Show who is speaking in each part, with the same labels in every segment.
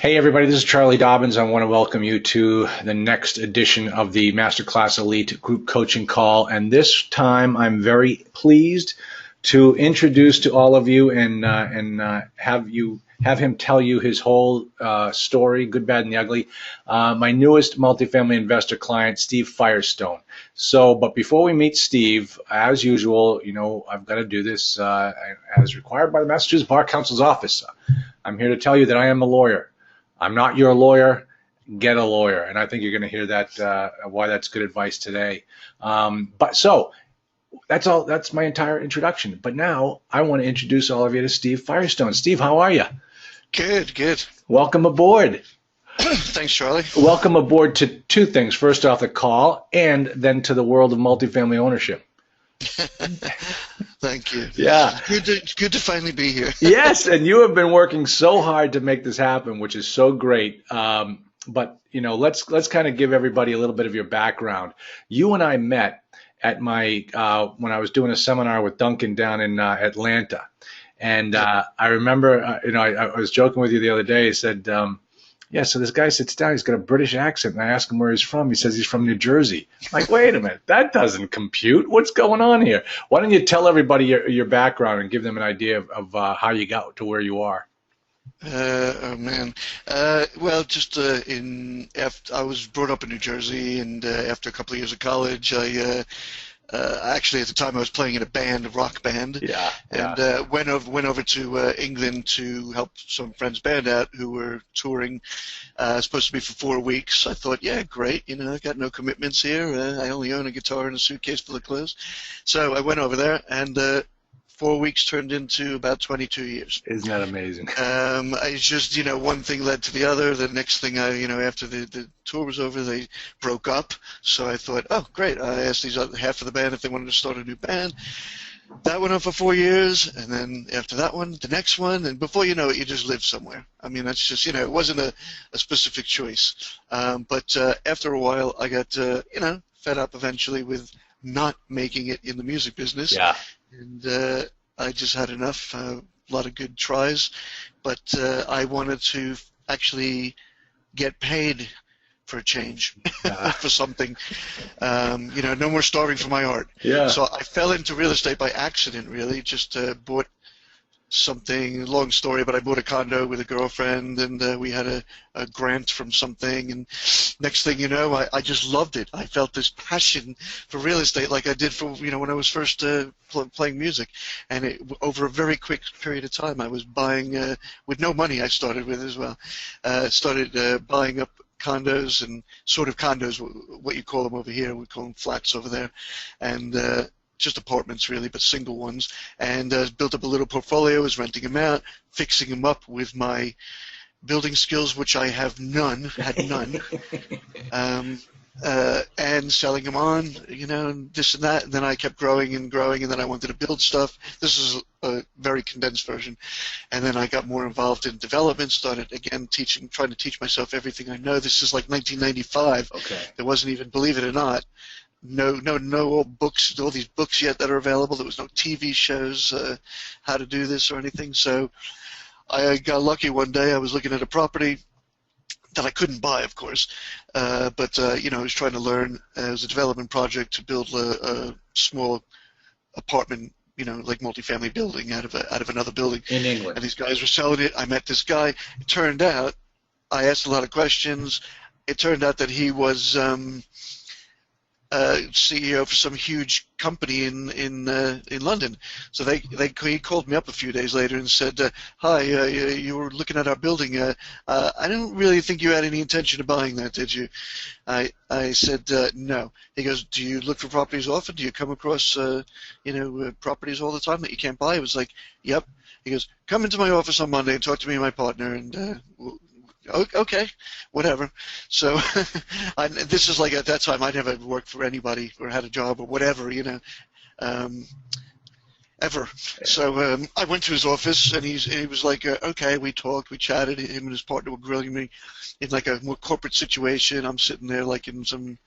Speaker 1: Hey everybody, this is Charlie Dobbins. I want to welcome you to the next edition of the Masterclass Elite Group Coaching Call. And this time I'm very pleased to introduce to all of you and have him tell you his whole story, good, bad, and the ugly. My newest multifamily investor client, Steve Firestone. But before we meet Steve, as usual, I've got to do this as required by the Massachusetts Bar Council's office. I'm here to tell you that I am a lawyer. I'm not your lawyer. Get a lawyer, and I think you're going to hear that why that's good advice today. So that's all. That's my entire introduction. But now I want to introduce all of you to Steve Firestone. Steve, how are you?
Speaker 2: Good, good.
Speaker 1: Welcome aboard.
Speaker 2: Thanks, Charlie.
Speaker 1: Welcome aboard to two things. First off, the call, and then to the world of multifamily ownership.
Speaker 2: Thank you.
Speaker 1: Yeah.
Speaker 2: Good to finally be here.
Speaker 1: Yes, and you have been working so hard to make this happen, which is so great. But let's kind of give everybody a little bit of your background. You and I met at my when I was doing a seminar with Duncan down in Atlanta, and I remember I was joking with you the other day. He said, yeah, so this guy sits down, he's got a British accent, and I ask him where he's from. He says he's from New Jersey. I'm like, wait a minute, that doesn't compute. What's going on here? Why don't you tell everybody your background and give them an idea of how you got to where you are?
Speaker 2: Oh man. Well, just I was brought up in New Jersey, and after a couple of years of college, I actually at the time I was playing in a band, a rock band, and went over to England to help some friends' band out who were touring. Supposed to be for 4 weeks. I thought, yeah, great. I got no commitments here. I only own a guitar and a suitcase full of clothes. So I went over there, and 4 weeks turned into about 22 years.
Speaker 1: Isn't that amazing?
Speaker 2: I just, one thing led to the other. The next thing after the tour was over, they broke up. So I thought, oh, great. I asked these other half of the band if they wanted to start a new band. That went on for 4 years, and then after that one, the next one, and before you know it, you just live somewhere. I mean, that's just, it wasn't a specific choice. But after a while, I got, fed up eventually with not making it in the music business.
Speaker 1: Yeah.
Speaker 2: And I just had enough, a lot of good tries, but I wanted to actually get paid for a change, for something. No more starving for my art.
Speaker 1: Yeah.
Speaker 2: So I fell into real estate by accident, really. Just bought something, long story, but I bought a condo with a girlfriend, and we had a grant from something, and next thing you know, I just loved it. I felt this passion for real estate like I did for, when I was first playing music, and over a very quick period of time, I was buying, with no money I started with as well, buying up condos and sort of condos, what you call them over here, we call them flats over there, and just apartments really, but single ones, and built up a little portfolio, was renting them out, fixing them up with my building skills, which I had none, and selling them on, and this and that, and then I kept growing and growing, and then I wanted to build stuff. This is a very condensed version, and then I got more involved in development, started again trying to teach myself everything I know. This is like 1995.
Speaker 1: Okay.
Speaker 2: There wasn't even, believe it or not, no old books, all these books yet that are available. There was no TV shows, how to do this or anything. So I got lucky one day. I was looking at a property that I couldn't buy, of course, but I was trying to learn. It was a development project to build a small apartment, like multifamily building out of another building.
Speaker 1: In England.
Speaker 2: And these guys were selling it. I met this guy. It turned out, I asked a lot of questions. It turned out that he was CEO for some huge company in London. So he called me up a few days later and said, "Hi, you were looking at our building. I don't really think you had any intention of buying that, did you?" I said, "No." He goes, "Do you look for properties often? Do you come across properties all the time that you can't buy?" I was like, "Yep." He goes, "Come into my office on Monday and talk to me and my partner, and okay, whatever." So this is like, at that time, I never worked for anybody or had a job or whatever, ever. So I went to his office, and he was like, okay, we talked, we chatted. Him and his partner were grilling me in like a more corporate situation. I'm sitting there like in some,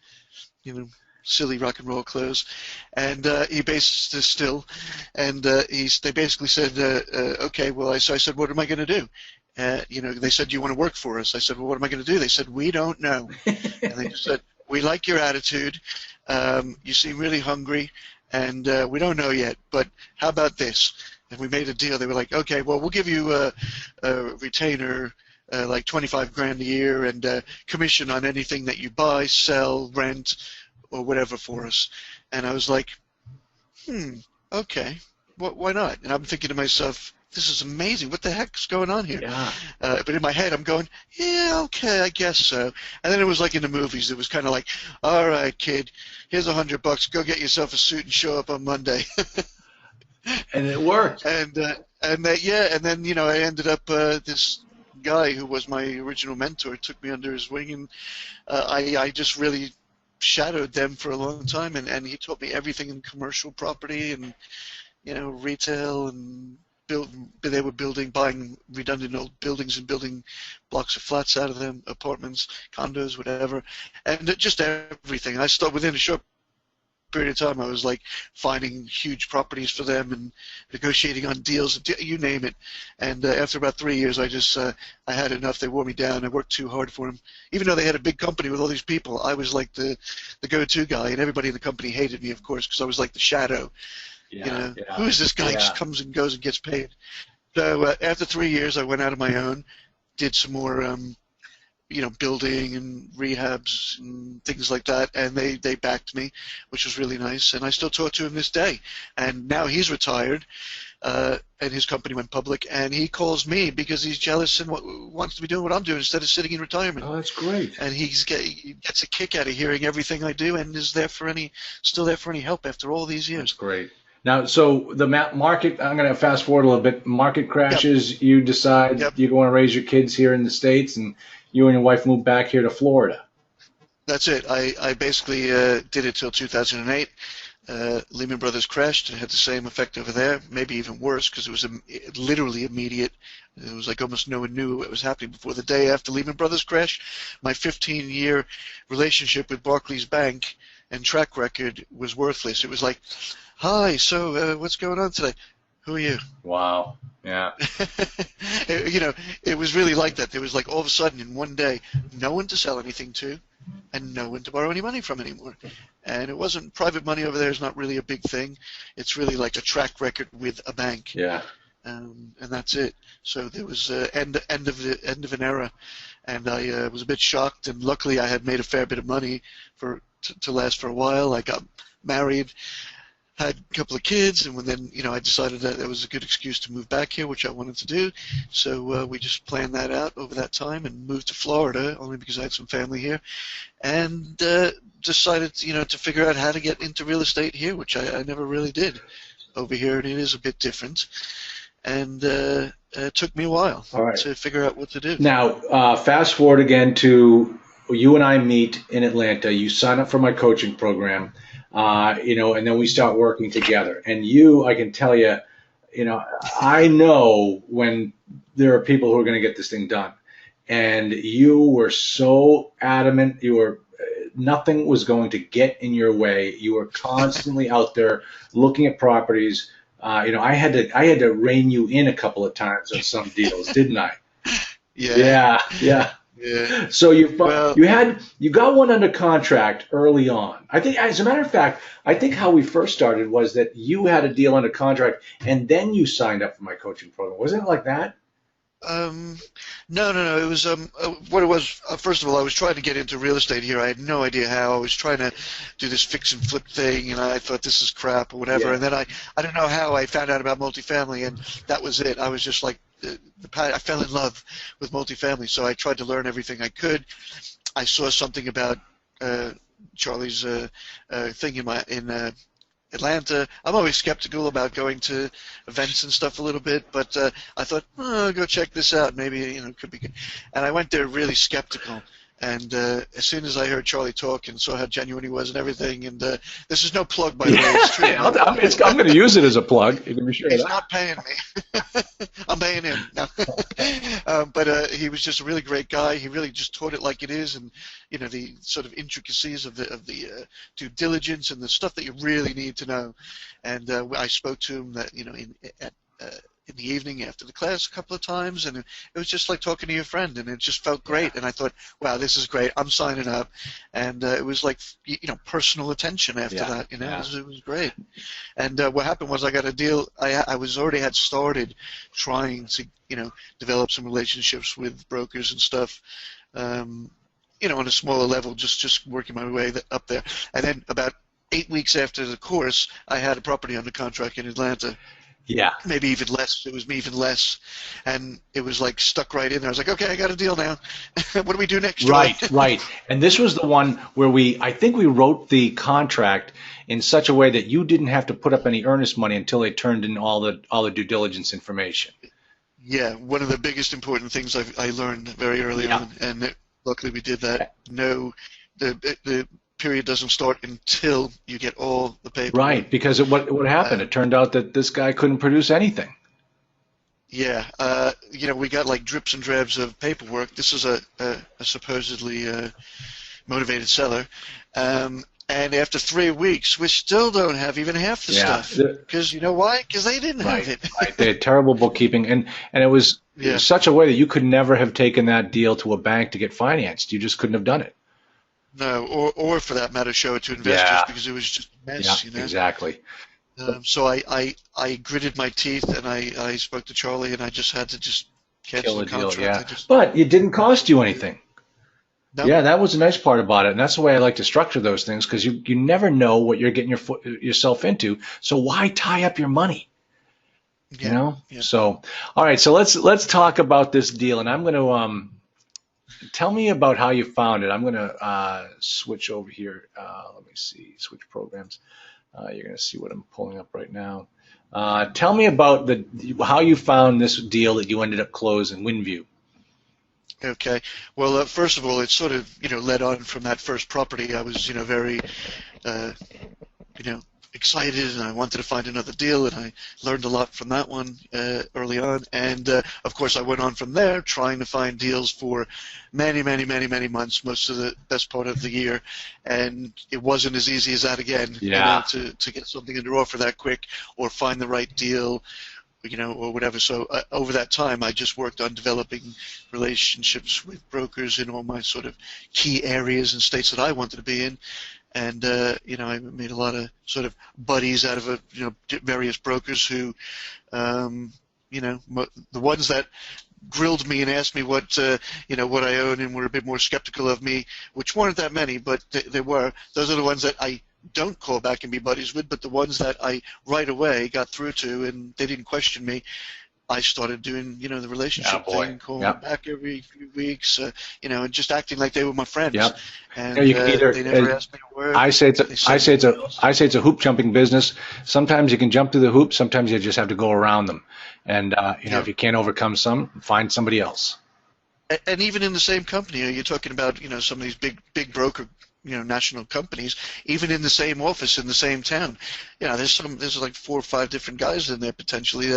Speaker 2: silly rock and roll clothes, and he basically still, and they basically said, okay, well, so I said, what am I going to do? They said, do you want to work for us? I said, well, what am I going to do? They said, we don't know. And they just said, we like your attitude. You seem really hungry, and we don't know yet, but how about this? And we made a deal. They were like, okay, well, we'll give you a retainer, like 25 grand a year, and commission on anything that you buy, sell, rent, or whatever for us. And I was like, okay, why not? And I'm thinking to myself, this is amazing. What the heck's going on here?
Speaker 1: Yeah.
Speaker 2: But in my head, I'm going, yeah, okay, I guess so. And then it was like in the movies. It was kind of like, all right, kid, here's $100. Go get yourself a suit and show up on Monday.
Speaker 1: And it worked.
Speaker 2: And then I ended up this guy who was my original mentor took me under his wing, and I just really shadowed them for a long time, and he taught me everything in commercial property and retail, and they were buying redundant old buildings and building blocks of flats out of them, apartments, condos, whatever, and just everything. I started within a short period of time. I was like finding huge properties for them and negotiating on deals, you name it. And after about 3 years, I had enough. They wore me down. I worked too hard for them. Even though they had a big company with all these people, I was like the go-to guy, and everybody in the company hated me, of course, because I was like the shadow. Who is this guy? Just comes and goes and gets paid. So after 3 years, I went out on my own, did some more building and rehabs and things like that, and they backed me, which was really nice, and I still talk to him this day. And now he's retired, and his company went public, and he calls me because he's jealous and wants to be doing what I'm doing instead of sitting in retirement.
Speaker 1: Oh, that's great.
Speaker 2: And he gets a kick out of hearing everything I do, and is still there for any help after all these years.
Speaker 1: That's great. Now, so the market, I'm going to fast forward a little bit. Market crashes,
Speaker 2: Yep.
Speaker 1: You decide
Speaker 2: Yep.
Speaker 1: you want to raise your kids here in the States, and you and your wife moved back here to Florida.
Speaker 2: That's it. I basically did it till 2008. Lehman Brothers crashed. It had the same effect over there, maybe even worse, because it was literally immediate. It was like almost no one knew what was happening before the day after Lehman Brothers crash. My 15-year relationship with Barclays Bank and track record was worthless. It was like, hi, so what's going on today? Who are you?
Speaker 1: Wow. Yeah.
Speaker 2: It was really like that. There was like all of a sudden in one day, no one to sell anything to, and no one to borrow any money from anymore. And it wasn't, private money over there is not really a big thing. It's really like a track record with a bank.
Speaker 1: Yeah.
Speaker 2: And that's it. So there was end of an era, and I was a bit shocked. And luckily, I had made a fair bit of money to last for a while. I got married, had a couple of kids, and then I decided that it was a good excuse to move back here, which I wanted to do. So we just planned that out over that time and moved to Florida, only because I had some family here, and decided to figure out how to get into real estate here, which I never really did over here, and it is a bit different. And it took me a while to figure out what to do.
Speaker 1: Now, fast forward again to you and I meet in Atlanta. You sign up for my coaching program. And then we start working together. And I can tell you, I know when there are people who are going to get this thing done. And you were so adamant. Nothing was going to get in your way. You were constantly out there looking at properties. I had to rein you in a couple of times on some deals, didn't I?
Speaker 2: Yeah.
Speaker 1: Yeah. So you got one under contract early on. I think, as a matter of fact, how we first started was that you had a deal under contract and then you signed up for my coaching program. Wasn't it like that?
Speaker 2: No. It was what it was. First of all, I was trying to get into real estate here. I had no idea how. I was trying to do this fix and flip thing, and I thought this is crap or whatever. Yeah. And then I don't know how I found out about multifamily, and that was it. I was just like, I fell in love with multifamily, so I tried to learn everything I could. I saw something about Charlie's thing in Atlanta. I'm always skeptical about going to events and stuff a little bit, but I thought, I'll go check this out. Maybe it could be good. And I went there really skeptical. And as soon as I heard Charlie talk and saw how genuine he was and everything, and this is no plug, by the way. It's true.
Speaker 1: I'm going to use it as a plug. You can be sure
Speaker 2: He's
Speaker 1: of that.
Speaker 2: not paying me. I'm paying him. No. But he was just a really great guy. He really just taught it like it is, and the sort of intricacies of the due diligence and the stuff that you really need to know. And I spoke to him that in the evening after the class a couple of times, and it was just like talking to your friend, and it just felt great. And I thought, wow, this is great. I'm signing up, and it was like personal attention after that. It was great. And what happened was I got a deal. I was already had started trying to develop some relationships with brokers and stuff. On a smaller level, just working my way up there. And then about 8 weeks after the course, I had a property under contract in Atlanta.
Speaker 1: Yeah.
Speaker 2: Maybe even less. It was even less. And it was like stuck right in there. I was like, okay, I got a deal now. What do we do next?
Speaker 1: Right. And this was the one where I think we wrote the contract in such a way that you didn't have to put up any earnest money until they turned in all the due diligence information.
Speaker 2: Yeah, one of the biggest important things I learned very early on, and luckily we did that. No, the period doesn't start until you get all the paperwork.
Speaker 1: Right, because what happened? It turned out that this guy couldn't produce anything.
Speaker 2: Yeah, we got like drips and drabs of paperwork. This is a supposedly motivated seller. And after 3 weeks, we still don't have even half the stuff. Because you know why? Because they didn't have it.
Speaker 1: Right. They had terrible bookkeeping, and it was such a way that you could never have taken that deal to a bank to get financed. You just couldn't have done it.
Speaker 2: No, or for that matter, show it to investors because it was just a mess.
Speaker 1: Yeah, exactly.
Speaker 2: So I gritted my teeth, and I spoke to Charlie, and I just had to just cancel the contract.
Speaker 1: But it didn't cost you anything.
Speaker 2: No.
Speaker 1: Yeah, that was the nice part about it, and that's the way I like to structure those things, because you never know what you're getting yourself into. So why tie up your money?
Speaker 2: Yeah.
Speaker 1: So all right, so let's talk about this deal, and I'm going to tell me about how you found it. I'm going to switch over here. Let me see, switch programs. You're going to see what I'm pulling up right now. Tell me about how you found this deal that you ended up closing, Windview.
Speaker 2: Okay. Well, first of all, it sort of led on from that first property. I was very excited, and I wanted to find another deal, and I learned a lot from that one early on. And of course, I went on from there, trying to find deals for many months, most of the best part of the year, and it wasn't as easy as that again. To get something under offer that quick or find the right deal, or whatever. So over that time, I just worked on developing relationships with brokers in all my sort of key areas and states that I wanted to be in. And, I made a lot of sort of buddies out of various brokers who, the ones that grilled me and asked me what I own and were a bit more skeptical of me, which weren't that many, but there were. Those are the ones that I don't call back and be buddies with, but the ones that I right away got through to and they didn't question me, I started doing, the relationship thing, calling them back every few weeks, and just acting like they were my friends.
Speaker 1: Yep.
Speaker 2: And they never asked me a word.
Speaker 1: I say it's a hoop jumping business. Sometimes you can jump through the hoops. Sometimes you just have to go around them. And if you can't overcome some, find somebody else.
Speaker 2: And even in the same company, you're talking about some of these big broker national companies, even in the same office in the same town. There's like 4 or 5 different guys in there potentially.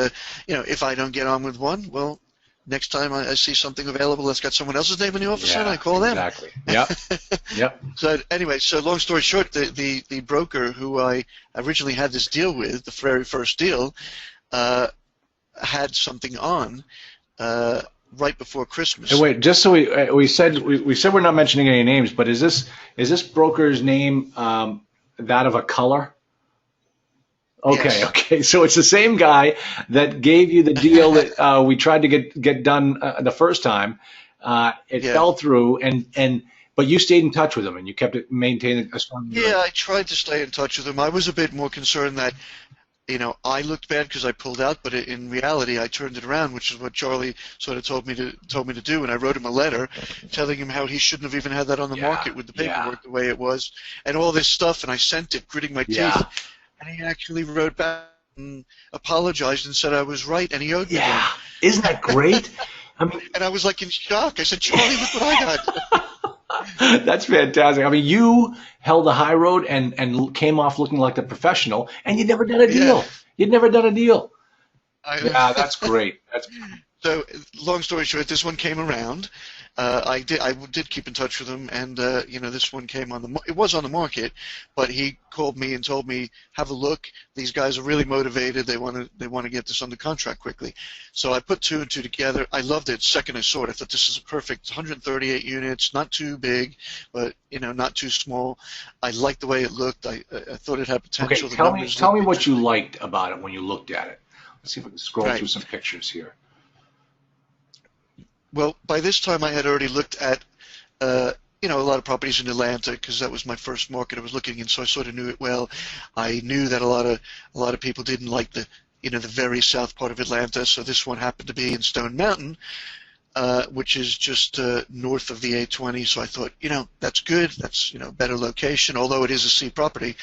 Speaker 2: If I don't get on with one, well, next time I see something available that's got someone else's name in the office, and I call them.
Speaker 1: Exactly. Yep.
Speaker 2: So anyway, so long story short, the broker who I originally had this deal with, the very first deal, had something on right before Christmas.
Speaker 1: Hey, wait, just so we said we're not mentioning any names, but is this broker's name that of a color? Okay,
Speaker 2: yes.
Speaker 1: Okay. So it's the same guy that gave you the deal that we tried to get done the first time. It fell through, but you stayed in touch with him and you kept maintaining a strong.
Speaker 2: Yeah, I tried to stay in touch with him. I was a bit more concerned that I looked bad because I pulled out, but in reality, I turned it around, which is what Charlie sort of told me to do. And I wrote him a letter telling him how he shouldn't have even had that on the market with the paperwork the way it was, and all this stuff. And I sent it, gritting my teeth. And he actually wrote back and apologized and said I was right, and he owed me one.
Speaker 1: Yeah, isn't that great? I mean,
Speaker 2: and I was like in shock. I said, Charlie, look what I got.
Speaker 1: That's fantastic. I mean, you held the high road and came off looking like the professional, and you'd never done a deal.
Speaker 2: Yeah.
Speaker 1: You'd never done a deal. Yeah, that's great.
Speaker 2: So, long story short, this one came around. I did keep in touch with him, and this one came on it was on the market, but he called me and told me, have a look. These guys are really motivated. They want to get this under contract quickly. So I put two and two together. I loved it. Second I saw it, I thought this is a perfect 138 units, not too big, but not too small. I liked the way it looked. I thought it had potential.
Speaker 1: Okay, tell me what you liked about it when you looked at it. Let's see if we can scroll through some pictures here.
Speaker 2: Well, by this time I had already looked at, a lot of properties in Atlanta because that was my first market I was looking in, so I sort of knew it well. I knew that a lot of people didn't like the very south part of Atlanta, so this one happened to be in Stone Mountain, which is just north of the 820. So I thought, that's good. That's better location. Although it is a C property,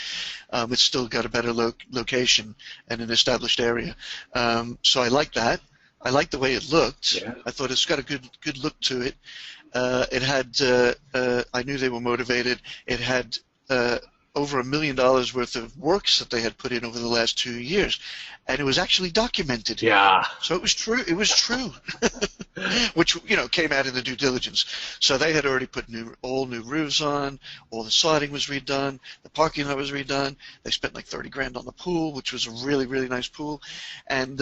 Speaker 2: it's still got a better location and an established area. So I like that. I liked the way it looked.
Speaker 1: Yeah.
Speaker 2: I thought it's got a good look to it. It had, I knew they were motivated. It had over $1 million worth of works that they had put in over the last 2 years, and it was actually documented.
Speaker 1: Yeah.
Speaker 2: So it was true. It was true, which came out in the due diligence. So they had already put all new roofs on. All the siding was redone. The parking lot was redone. They spent like $30,000 on the pool, which was a really, really nice pool, and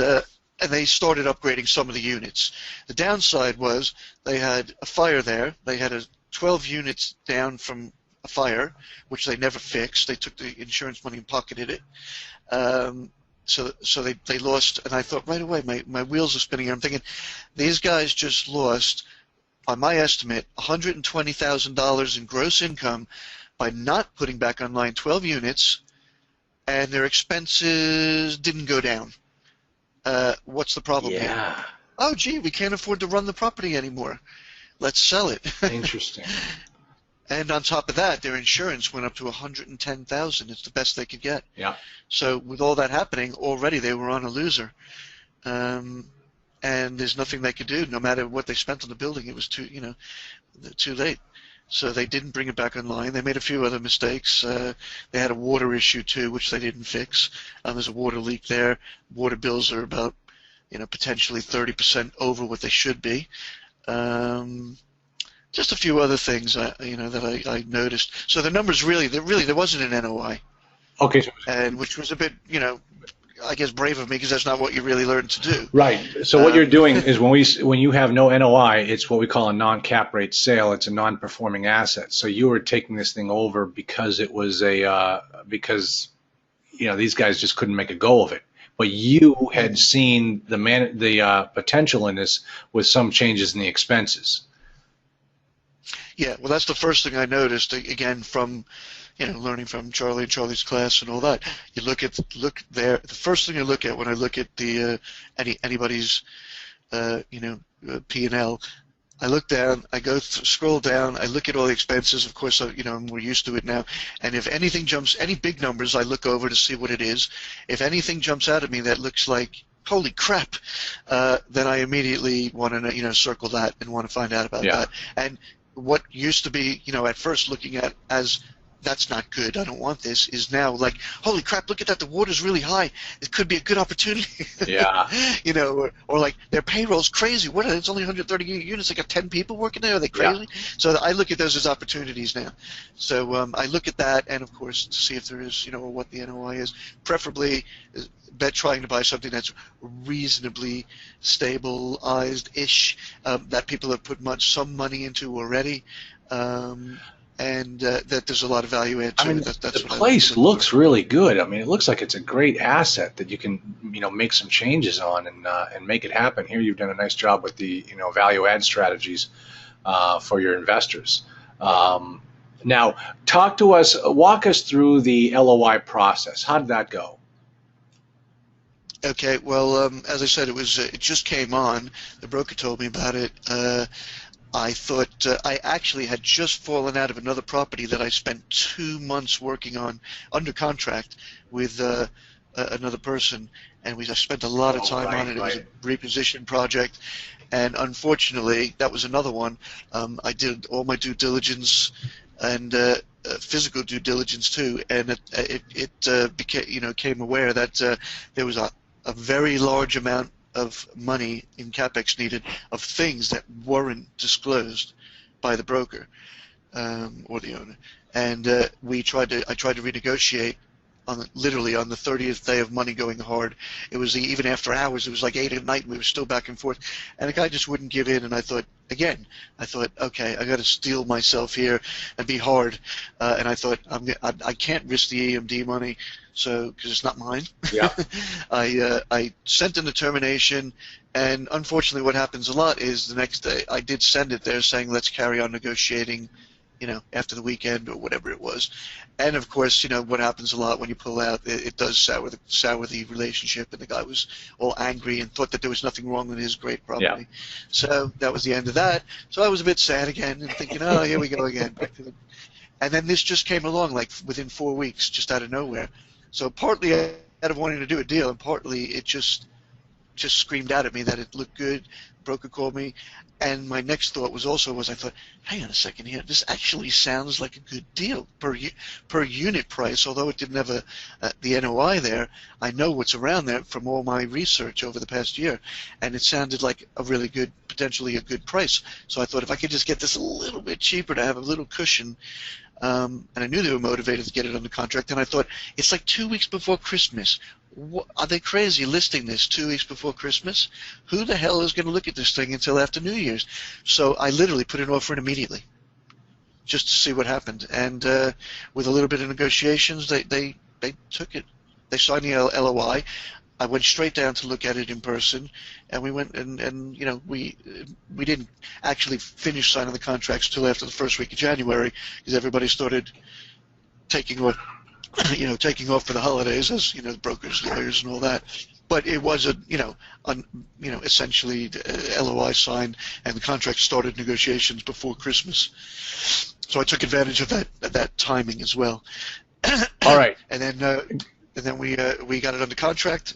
Speaker 2: they started upgrading some of the units. The downside was they had a fire there. They had 12 units down from a fire, which they never fixed. They took the insurance money and pocketed it. So they lost, and I thought right away, my wheels are spinning. I'm thinking, these guys just lost, by my estimate, $120,000 in gross income by not putting back online 12 units, and their expenses didn't go down. What's the problem here? Oh, gee, we can't afford to run the property anymore. Let's sell it.
Speaker 1: Interesting.
Speaker 2: And on top of that, their insurance went up to $110,000. It's the best they could get.
Speaker 1: Yeah. So
Speaker 2: with all that happening, already they were on a loser. And there's nothing they could do. No matter what they spent on the building, it was too late. So they didn't bring it back online. They made a few other mistakes. They had a water issue too, which they didn't fix. There's a water leak there. Water bills are about, potentially 30% over what they should be. Just a few other things, that I noticed. So the numbers there wasn't an NOI.
Speaker 1: Okay.
Speaker 2: And which was a bit, I guess brave of me because that's not what you really learn to do.
Speaker 1: Right. So what you're doing is when you have no NOI, it's what we call a non-cap rate sale. It's a non-performing asset. So you were taking this thing over because it was because these guys just couldn't make a go of it. But you had seen the potential in this with some changes in the expenses.
Speaker 2: Yeah, well, that's the first thing I noticed. Again, from learning from Charlie and Charlie's class and all that. You look there. The first thing I look at when I look at the anybody's P&L, I look down. I scroll down. I look at all the expenses. Of course, I'm more used to it now. And if anything jumps, any big numbers, I look over to see what it is. If anything jumps out at me that looks like holy crap, then I immediately want to circle that and want to find out about that. And what used to be, at first looking at as that's not good, I don't want this, is now like, holy crap, look at that, the water's really high. It could be a good opportunity.
Speaker 1: Yeah.
Speaker 2: Or like their payroll's crazy. What? It's only 138 units. They got 10 people working there. Are they crazy? Yeah. So I look at those as opportunities now. So I look at that, and of course to see if there is, or what the NOI is. Preferably, trying to buy something that's reasonably stabilized-ish, that people have put some money into already. And that there's a lot of value add to it.
Speaker 1: That's the place looks really good. I mean, it looks like it's a great asset that you can, make some changes on and make it happen. Here, you've done a nice job with the, value add strategies for your investors. Now, walk us through the LOI process. How did that go?
Speaker 2: Okay, well, as I said, it just came on. The broker told me about it. I thought I actually had just fallen out of another property that I spent 2 months working on under contract with another person, and I spent a lot of time on it. It was a reposition project, and unfortunately, that was another one. I did all my due diligence and physical due diligence too, and it came aware that there was a very large amount of money in CapEx needed of things that weren't disclosed. by the broker or the owner, and I tried to renegotiate literally on the 30th day of money going hard. It was even after hours. It was like 8 at night, and we were still back and forth. And the guy just wouldn't give in. And I thought, okay, I got to steel myself here and be hard. And I thought, I can't risk the EMD money, so because it's not mine.
Speaker 1: Yeah.
Speaker 2: I sent in the termination, and unfortunately, what happens a lot is the next day I did send it there saying let's carry on negotiating, after the weekend or whatever it was. And of course, what happens a lot when you pull out, it does sour the relationship, and the guy was all angry and thought that there was nothing wrong with his great property.
Speaker 1: Yeah.
Speaker 2: So that was the end of that. So I was a bit sad again and thinking, oh, here we go again. And then this just came along like within 4 weeks, just out of nowhere. So partly out of wanting to do a deal, and partly it just screamed out at me that it looked good. Broker called me, and my next thought was I thought, hang on a second here, this actually sounds like a good deal per unit price. Although it didn't have the NOI there, I know what's around there from all my research over the past year, and it sounded like a really good, potentially a good price. So I thought if I could just get this a little bit cheaper to have a little cushion. And I knew they were motivated to get it under contract, and I thought, it's like 2 weeks before Christmas. Are they crazy listing this 2 weeks before Christmas? Who the hell is going to look at this thing until after New Year's? So I literally put an offer in immediately, just to see what happened. And with a little bit of negotiations, they took it. They signed the LOI. I went straight down to look at it in person, and we went and we didn't actually finish signing the contracts till after the first week of January, because everybody started taking off for the holidays, as the brokers, lawyers, and all that. But it was essentially LOI signed, and the contract started negotiations before Christmas. So I took advantage of that timing as well.
Speaker 1: All right.
Speaker 2: And then we got it under contract.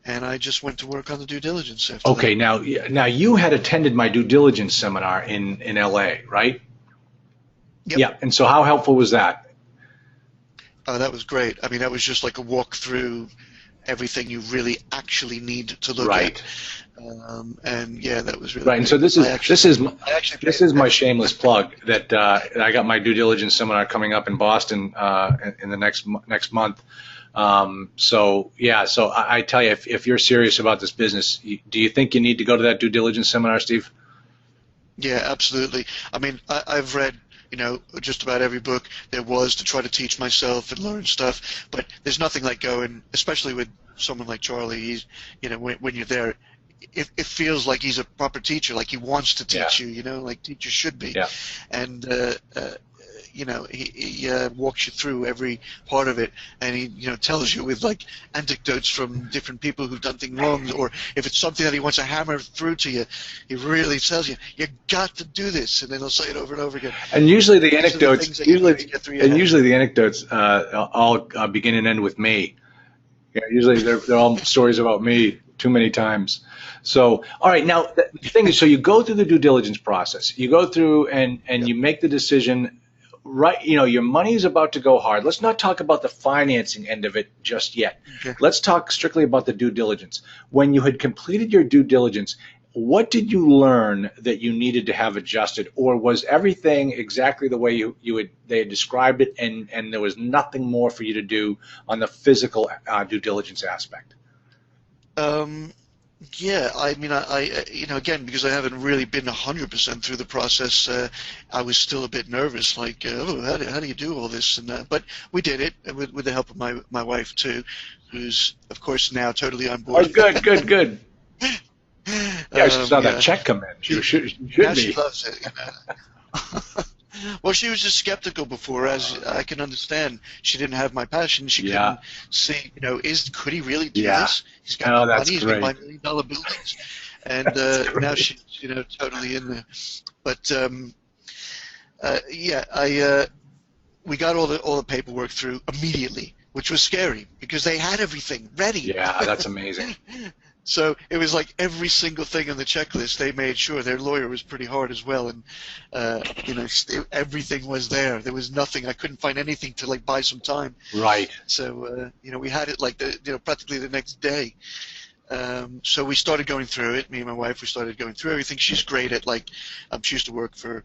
Speaker 2: And I just went to work on the due diligence after
Speaker 1: Okay,
Speaker 2: that.
Speaker 1: now you had attended my due diligence seminar in LA, right?
Speaker 2: Yep.
Speaker 1: Yeah, and so how helpful was that?
Speaker 2: That was great. I mean, that was just like a walk through everything you really actually need to look
Speaker 1: Right.
Speaker 2: at. And yeah, that was really
Speaker 1: right. And so this is my shameless plug that I got my due diligence seminar coming up in Boston in the next month. So I tell you, if you're serious about this business, do you think you need to go to that due diligence seminar, Steve?
Speaker 2: Yeah, absolutely. I mean, I've read, just about every book there was to try to teach myself and learn stuff, but there's nothing like going, especially with someone like Charlie. He's, when you're there, it feels like he's a proper teacher, like he wants to teach you, like teachers should be.
Speaker 1: Yeah.
Speaker 2: And, he walks you through every part of it, and he, tells you with like anecdotes from different people who've done things wrong, or if it's something that he wants to hammer through to you, he really tells you, you got to do this, and then he'll say it over and over again.
Speaker 1: And usually the anecdotes, usually the anecdotes all begin and end with me. Yeah, usually they're all stories about me too many times. So, all right, now the thing is, so you go through the due diligence process. You go through and you make the decision. Right, your money is about to go hard. Let's not talk about the financing end of it just yet.
Speaker 2: Okay.
Speaker 1: Let's talk strictly about the due diligence. When you had completed your due diligence, what did you learn that you needed to have adjusted, or was everything exactly the way they had described it, and there was nothing more for you to do on the physical due diligence aspect?
Speaker 2: Yeah, I mean, I again, because I haven't really been 100% through the process, I was still a bit nervous, like, how do you do all this? And but we did it with the help of my wife too, who's of course now totally on board.
Speaker 1: Oh, good. Yeah, she saw that check come in. She should
Speaker 2: now
Speaker 1: be.
Speaker 2: She loves it. Well, she was just skeptical before, as I can understand. She didn't have my passion. She couldn't see, could he really do this? He's got money. He's going to buy $1 million buildings, and now she's, totally in there. But we got all the paperwork through immediately, which was scary because they had everything ready.
Speaker 1: Yeah, that's amazing.
Speaker 2: So it was like every single thing on the checklist, they made sure. Their lawyer was pretty hard as well, and everything was there. There was nothing. I couldn't find anything to like buy some time.
Speaker 1: Right.
Speaker 2: So we had it like practically the next day. So we started going through it. Me and my wife, we started going through everything. She's great at she used to work for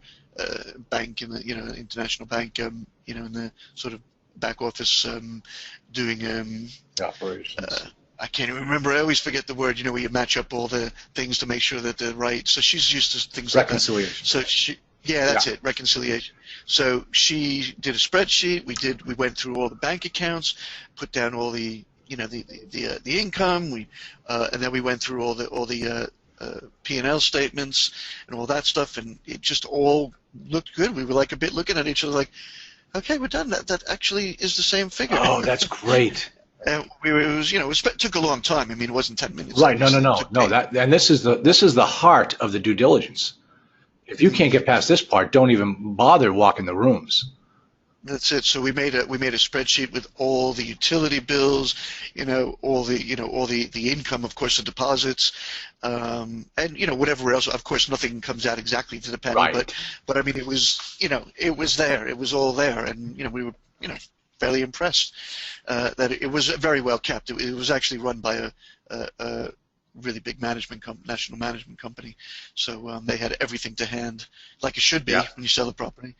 Speaker 2: bank in the international bank, in the sort of back office, doing
Speaker 1: Operations.
Speaker 2: I can't even remember. I always forget the word. Where you match up all the things to make sure that they're right. So she's used to things like that.
Speaker 1: Reconciliation.
Speaker 2: So that's it. Reconciliation. So she did a spreadsheet. We went through all the bank accounts, put down all the the income. And then we went through all the P&L statements and all that stuff, and it just all looked good. We were like a bit looking at each other like, okay, we're done. That actually is the same figure.
Speaker 1: Oh, that's great.
Speaker 2: And it took a long time. I mean, it wasn't 10 minutes.
Speaker 1: Right. No. This is the heart of the due diligence. If you can't get past this part, don't even bother walking the rooms.
Speaker 2: That's it. So we made a spreadsheet with all the utility bills, all the income, of course, the deposits, and whatever else. Of course, nothing comes out exactly to the penny,
Speaker 1: Right.
Speaker 2: but I mean, it was there. It was all there, and we were fairly impressed that it was very well kept. It was actually run by a really big national management company, so they had everything to hand, like it should be when you sell a property.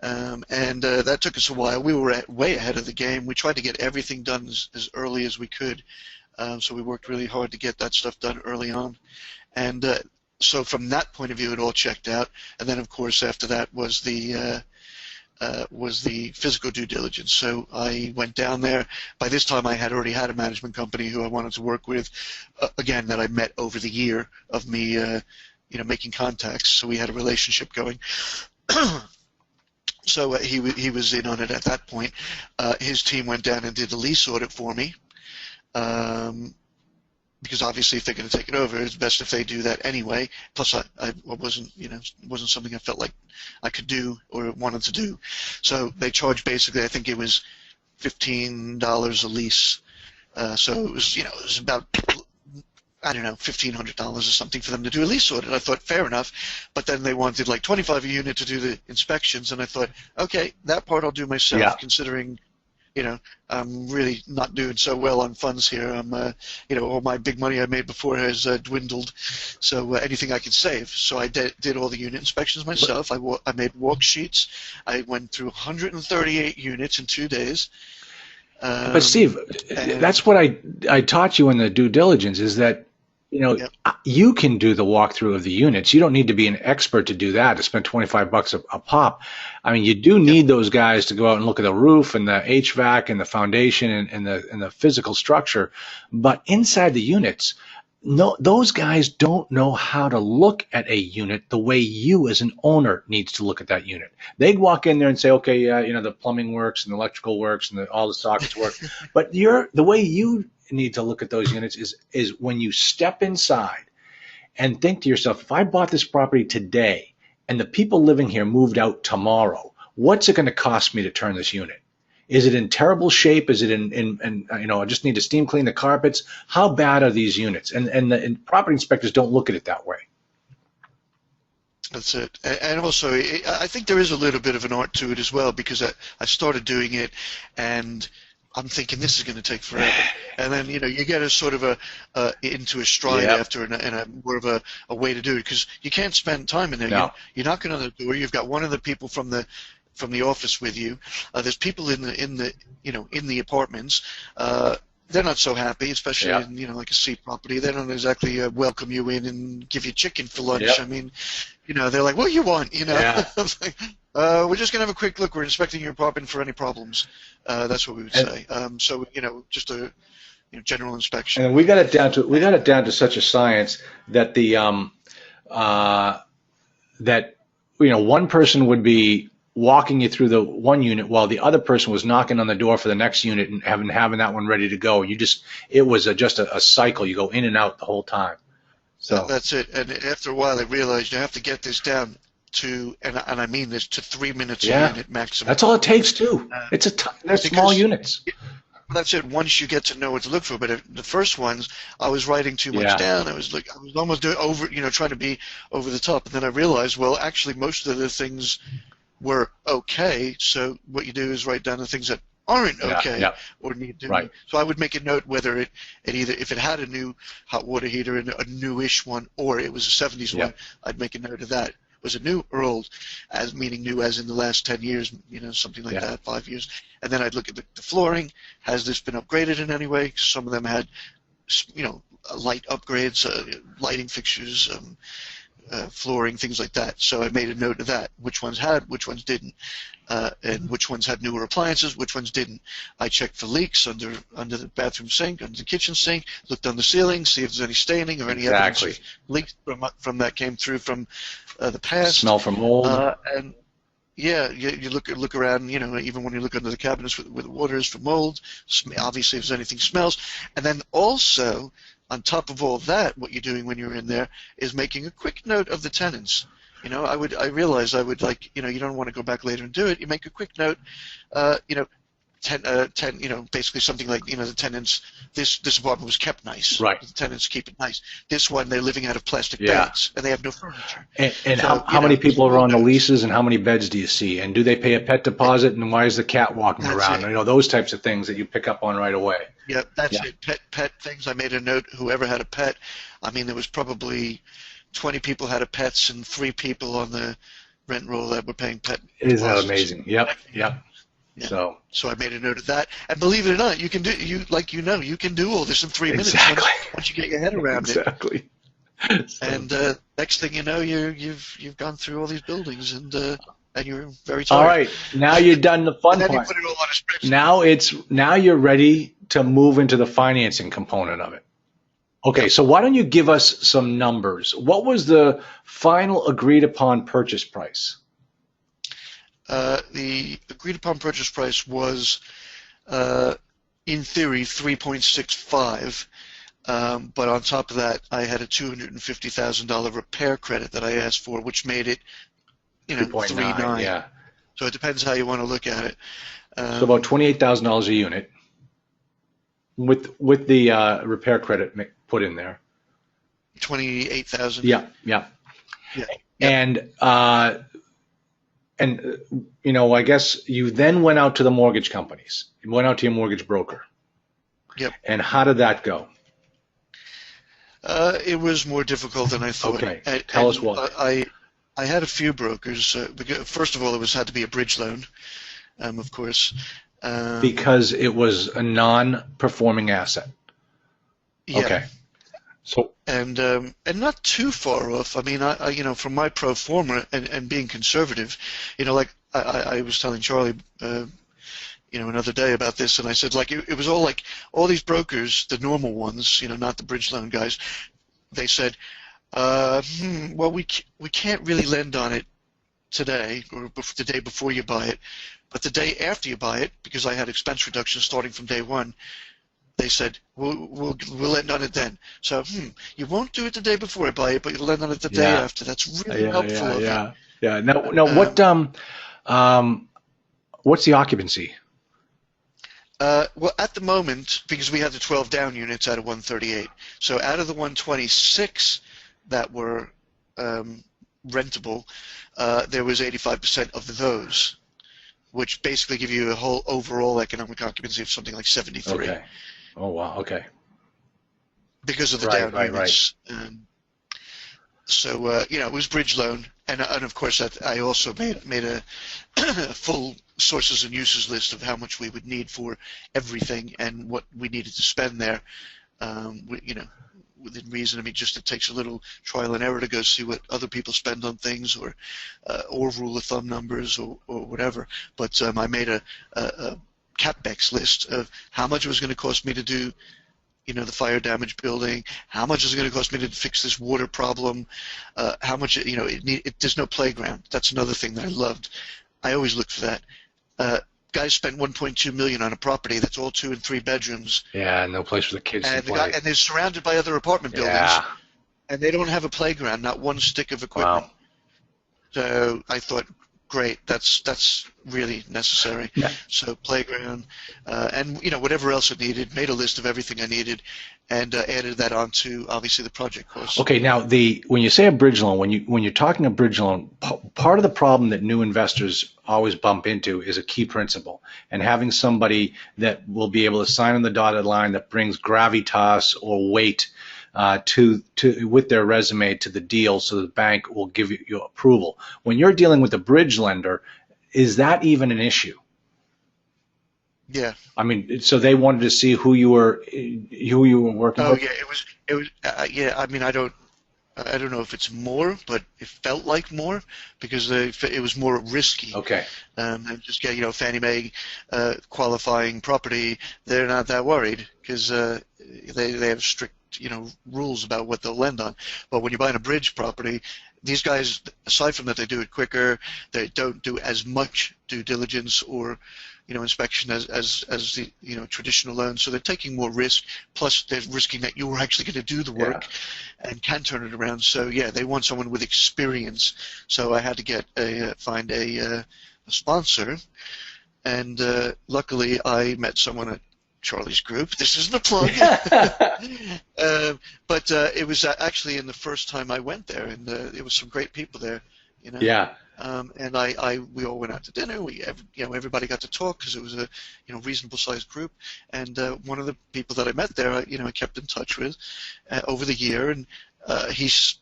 Speaker 2: And that took us a while. We were way ahead of the game. We tried to get everything done as early as we could, so we worked really hard to get that stuff done early on. And so from that point of view, it all checked out. And then, of course, after that was the physical due diligence. So I went down there. By this time, I had already had a management company who I wanted to work with, again, that I met over the year of me, making contacts. So we had a relationship going. So he was in on it at that point. His team went down and did a lease audit for me. Because obviously, if they're going to take it over, it's best if they do that anyway. Plus, I wasn't, it wasn't something I felt like I could do or wanted to do. So they charged basically, I think it was $15 a lease. So it was about, I don't know, $1,500 or something for them to do a lease audit. I thought, fair enough. But then they wanted like $25 a unit to do the inspections, and I thought, okay, that part I'll do myself, considering. I'm really not doing so well on funds here. I'm, all my big money I made before has dwindled. So anything I could save. So I did all the unit inspections myself. I made worksheets. I went through 138 units in 2 days.
Speaker 1: But Steve, that's what I taught you in the due diligence is that, you can do the walkthrough of the units. You don't need to be an expert to do that, to spend $25 a pop. I mean, you do need those guys to go out and look at the roof and the HVAC and the foundation and the physical structure. But inside the units, no, those guys don't know how to look at a unit the way you as an owner needs to look at that unit. They'd walk in there and say, okay, the plumbing works and the electrical works and all the sockets work. But the way you need to look at those units is when you step inside and think to yourself, if I bought this property today and the people living here moved out tomorrow, what's it going to cost me to turn this unit? Is it in terrible shape? Is it I just need to steam clean the carpets? How bad are these units? And property inspectors don't look at it that way.
Speaker 2: That's it. And also, I think there is a little bit of an art to it as well, because I started doing it and I'm thinking this is going to take forever, and then you get a sort of into a stride after, and a more of a way to do it, because you can't spend time in there.
Speaker 1: No.
Speaker 2: You're knocking on the door. You've got one of the people from the office with you. There's people in the apartments. They're not so happy, especially in like a C property. They don't exactly welcome you in and give you chicken for lunch.
Speaker 1: Yep.
Speaker 2: I mean, they're like, "What do you want?"
Speaker 1: Yeah.
Speaker 2: Like, we're just gonna have a quick look. We're inspecting your apartment for any problems. That's what we would say. So just a general inspection.
Speaker 1: And we got it down to such a science that one person would be walking you through the one unit while the other person was knocking on the door for the next unit and having that one ready to go. It was just a cycle. You go in and out the whole time. So
Speaker 2: that's it. And after a while, I realized you have to get this down to, and I mean this, to 3 minutes a unit maximum.
Speaker 1: That's all it takes too. They're small units.
Speaker 2: That's it. Once you get to know what to look for, but the first ones, I was writing too much down. I was almost doing over, trying to be over the top. And then I realized, well, actually, most of the things were okay. So what you do is write down the things that aren't okay or need to.
Speaker 1: Right.
Speaker 2: So I would make a note whether it either, if it had a new hot water heater and a newish one, or it was a 70s one, I'd make a note of that. was it new or old? As meaning new as in the last 10 years, something like that, 5 years. And then I'd look at the flooring. Has this been upgraded in any way? Some of them had, light upgrades, lighting fixtures, flooring, things like that. So I made a note of that. Which ones had, which ones didn't, and which ones had newer appliances, which ones didn't. I checked for leaks under the bathroom sink, under the kitchen sink. Looked on the ceiling, see if there's any staining or any evidence of leaks from that came through from the past.
Speaker 1: Smell for mold.
Speaker 2: And yeah, you look around. Even when you look under the cabinets where the water is for mold. Obviously, if there's anything smells, and then also, on top of all that, what you're doing when you're in there is making a quick note of the tenants. I realize I would you don't want to go back later and do it. You make a quick note, basically something like, the tenants, this apartment was kept nice.
Speaker 1: Right.
Speaker 2: The tenants keep it nice. This one, they're living out of plastic beds, and they have no furniture.
Speaker 1: And so, how many people are on the leases, and how many beds do you see? And do they pay a pet deposit, and why is the cat walking around? Those types of things that you pick up on right away.
Speaker 2: Yeah, that's it. Pet things. I made a note, whoever had a pet. I mean, there was probably 20 people had a pets and 3 people on the rent roll that were paying pet deposits.
Speaker 1: Isn't that amazing? Yep.
Speaker 2: Yeah. So I made a note of that, and believe it or not, you can do all this in 3 minutes once you get your head around it.
Speaker 1: Exactly.
Speaker 2: And next thing you know, you've gone through all these buildings, and you're very tired.
Speaker 1: All right, now you're done the fun part.
Speaker 2: You put it all on a spreadsheet.
Speaker 1: Now you're ready to move into the financing component of it. Okay, so why don't you give us some numbers? What was the final agreed upon purchase price?
Speaker 2: The agreed upon purchase price was, in theory, 3.65. But on top of that, I had a $250,000 repair credit that I asked for, which made it, 3.9.
Speaker 1: Yeah.
Speaker 2: So it depends how you want to look at it.
Speaker 1: So about $28,000 a unit, with the repair credit put in there.
Speaker 2: 28,000.
Speaker 1: Yeah. And I guess you then went out to the mortgage companies. You went out to your mortgage broker.
Speaker 2: Yep.
Speaker 1: And how did that go?
Speaker 2: It was more difficult than I thought.
Speaker 1: Okay. Tell us what.
Speaker 2: I had a few brokers. First of all, had to be a bridge loan, of course.
Speaker 1: Because it was a non-performing asset.
Speaker 2: Yeah.
Speaker 1: Okay. So
Speaker 2: and not too far off. I mean, I from my pro forma and being conservative, like I was telling Charlie, another day about this, and I said, it was all all these brokers, the normal ones, not the bridge loan guys. They said, well, we can't really lend on it today or the day before you buy it, but the day after you buy it, because I had expense reduction starting from day one. They said, we'll lend on it then. So, you won't do it the day before I buy it, but you'll lend on it the day after. That's really helpful of you.
Speaker 1: Yeah. Now, what's the occupancy?
Speaker 2: Well, at the moment, because we had the 12 down units out of 138, so out of the 126 that were rentable, there was 85% of those, which basically give you a whole overall economic occupancy of something like 73.
Speaker 1: Okay. Oh, wow. Okay.
Speaker 2: Because of the down units. Right. So, it was bridge loan. And of course, I also made a full sources and uses list of how much we would need for everything and what we needed to spend there, within reason. I mean, just it takes a little trial and error to go see what other people spend on things or rule of thumb numbers or whatever. But I made a CapEx list of how much it was going to cost me to do, the fire damaged building, how much is it going to cost me to fix this water problem, how much, there's no playground. That's another thing that I loved. I always looked for that. Guys spent $1.2 million on a property that's all 2 and 3 bedrooms.
Speaker 1: Yeah, no place for the kids to play.
Speaker 2: And they're surrounded by other apartment buildings, and they don't have a playground, not one stick of equipment. Wow. So I thought, great, that's really necessary. Yeah. So playground, and whatever else it needed, made a list of everything I needed, and added that onto obviously the project cost.
Speaker 1: Okay, now when you say a bridge loan, when you're talking a bridge loan, part of the problem that new investors always bump into is a key principle, and having somebody that will be able to sign on the dotted line that brings gravitas or weight to with their resume to the deal, so the bank will give you approval. When you're dealing with a bridge lender, is that even an issue?
Speaker 2: Yeah.
Speaker 1: I mean, so they wanted to see who you were working
Speaker 2: Oh
Speaker 1: with.
Speaker 2: yeah, it was yeah. I mean, I don't know if it's more, but it felt like more because it was more risky.
Speaker 1: Okay.
Speaker 2: And just get, Fannie Mae qualifying property, they're not that worried because they have strict, rules about what they'll lend on. But when you're buying a bridge property, these guys, aside from that, they do it quicker. They don't do as much due diligence or inspection as the traditional loans. So they're taking more risk. Plus, they're risking that you're actually going to do the
Speaker 1: Yeah.
Speaker 2: work and can turn it around. So yeah, they want someone with experience. So I had to find a sponsor, and luckily I met someone at Charlie's group. This isn't a plug, but it was actually in the first time I went there, and there was some great people there,
Speaker 1: Yeah.
Speaker 2: and we all went out to dinner. Everybody got to talk because it was a reasonable sized group, and one of the people that I met there, I kept in touch with over the year, and he's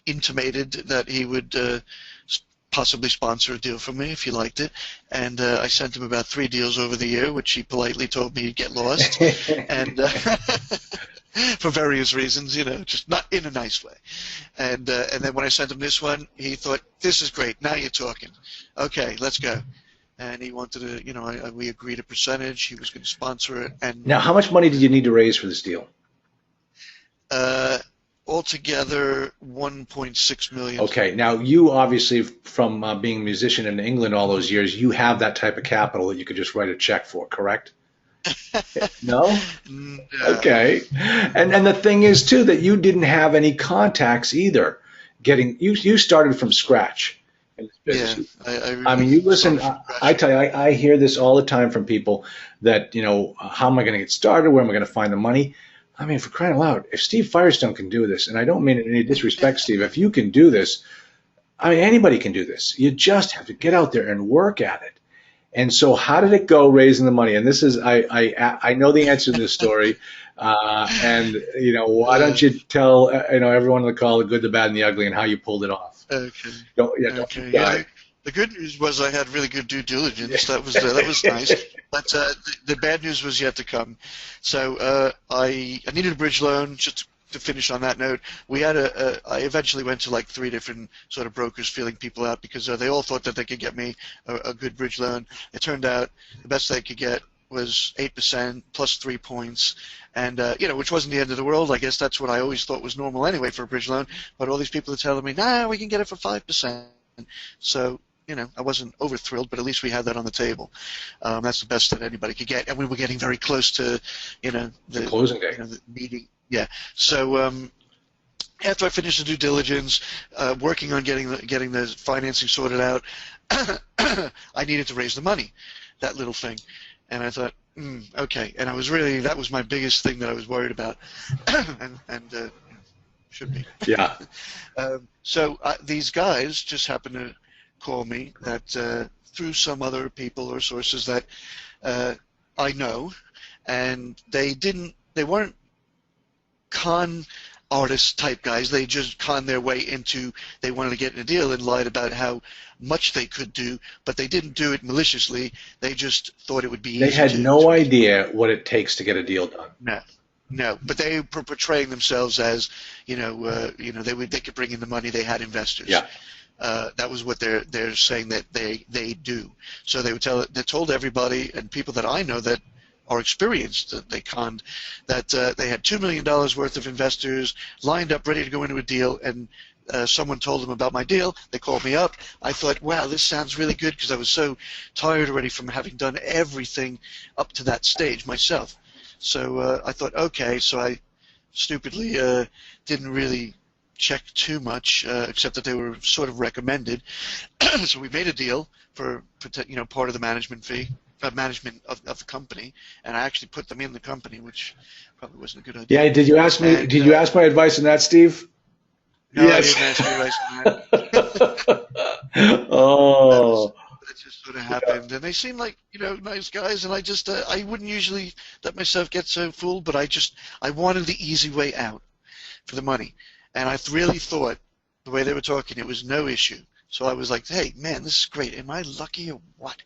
Speaker 2: intimated that he would possibly sponsor a deal for me if he liked it, and I sent him about 3 deals over the year, which he politely told me he'd get lost, and for various reasons, just not in a nice way, and then when I sent him this one, he thought, this is great, now you're talking, okay, let's go, and he wanted to, we agreed a percentage, he was going to sponsor it, and
Speaker 1: Now, how much money did you need to raise for this deal?
Speaker 2: altogether 1.6 million.
Speaker 1: Okay. Now, you obviously, from being a musician in England all those years, you have that type of capital that you could just write a check for, correct? No?
Speaker 2: No.
Speaker 1: Okay. And the thing is, too, that you didn't have any contacts either. You started from scratch in this
Speaker 2: Yeah,
Speaker 1: business.
Speaker 2: I
Speaker 1: I mean,
Speaker 2: really
Speaker 1: you listen,
Speaker 2: started from
Speaker 1: I
Speaker 2: scratch.
Speaker 1: tell you, I hear this all the time from people that, how am I going to get started? Where am I going to find the money? I mean, for crying out loud, if Steve Firestone can do this, and I don't mean it in any disrespect, Steve, if you can do this, I mean, anybody can do this. You just have to get out there and work at it. And so, how did it go raising the money? And this is, I know the answer to this story. And why don't
Speaker 2: Uh,
Speaker 1: you tell everyone on the call the good, the bad, and the ugly, and how you pulled it off?
Speaker 2: okay,
Speaker 1: Don't be
Speaker 2: okay. Yeah,
Speaker 1: shy.
Speaker 2: the good news was I had really good due diligence. That was nice. But the bad news was yet to come. So I needed a bridge loan. Just to finish on that note, we had I eventually went to like 3 different sort of brokers feeling people out because they all thought that they could get me a good bridge loan. It turned out the best they could get was 8% plus 3 points, and which wasn't the end of the world. I guess that's what I always thought was normal anyway for a bridge loan. But all these people are telling me, nah, we can get it for 5%. So I wasn't over thrilled, but at least we had that on the table. That's the best that anybody could get, and we were getting very close to
Speaker 1: The closing day.
Speaker 2: the meeting. Yeah. So after I finished the due diligence, working on getting the financing sorted out, I needed to raise the money, that little thing, and I thought, okay, and that was my biggest thing that I was worried about, and should be.
Speaker 1: Yeah.
Speaker 2: So these guys just happened to call me that through some other people or sources that I know, and they weren't con artist type guys. They just conned their way into, they wanted to get in a deal and lied about how much they could do, but they didn't do it maliciously. They just thought it would be easy
Speaker 1: They had
Speaker 2: to
Speaker 1: no idea what it takes to get a deal done.
Speaker 2: no, but they were portraying themselves as, they could bring in the money. They had investors.
Speaker 1: Yeah.
Speaker 2: That was what they're saying that they do. So they told everybody and people that I know that are experienced that they conned that they had $2 million worth of investors lined up ready to go into a deal, and someone told them about my deal. They called me up. I thought, wow, this sounds really good because I was so tired already from having done everything up to that stage myself. So I thought, okay, so I stupidly didn't really check too much, except that they were sort of recommended. So we made a deal for part of the management fee, management of the company, and I actually put them in the company, which probably wasn't a good idea.
Speaker 1: Yeah. Did you ask me?
Speaker 2: And,
Speaker 1: Did you ask my advice on that, Steve?
Speaker 2: no,
Speaker 1: Yes.
Speaker 2: I didn't ask you advice on that.
Speaker 1: Oh.
Speaker 2: That just sort of happened, and they seemed like nice guys, and I just I wouldn't usually let myself get so fooled, but I wanted the easy way out. for the money. And I really thought, the way they were talking, it was no issue. So I was like, hey, man, this is great. Am I lucky or what?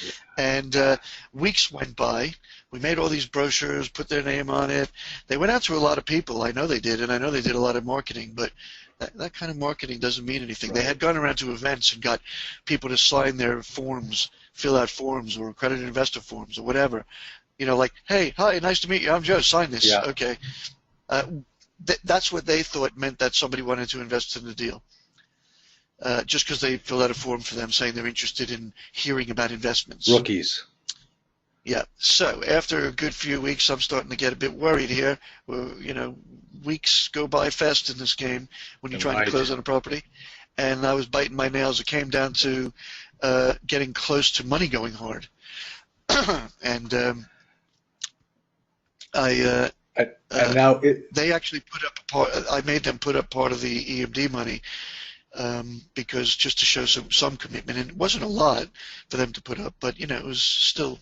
Speaker 1: Yeah.
Speaker 2: And weeks went by. We made all these brochures, put their name on it. They went out to a lot of people. I know they did, and I know they did a lot of marketing, but that kind of marketing doesn't mean anything.
Speaker 1: Right.
Speaker 2: They had gone around to events and got people to sign their forms, fill out forms or accredited investor forms or whatever. You know, like, hey, hi, nice to meet you. I'm Joe. Sign this.
Speaker 1: Yeah.
Speaker 2: Okay. That's what they thought meant that somebody wanted to invest in the deal. Just because they filled out a form for them saying they're interested in hearing about investments.
Speaker 1: Rookies.
Speaker 2: Yeah. So after a good few weeks, I'm starting to get a bit worried here. Weeks go by fast in this game when you're trying to close on a property. And I was biting my nails. It came down to getting close to money going hard. And
Speaker 1: and now
Speaker 2: they actually put up I made them put up part of the EMD money because just to show some commitment, and it wasn't a lot for them to put up, but it was still,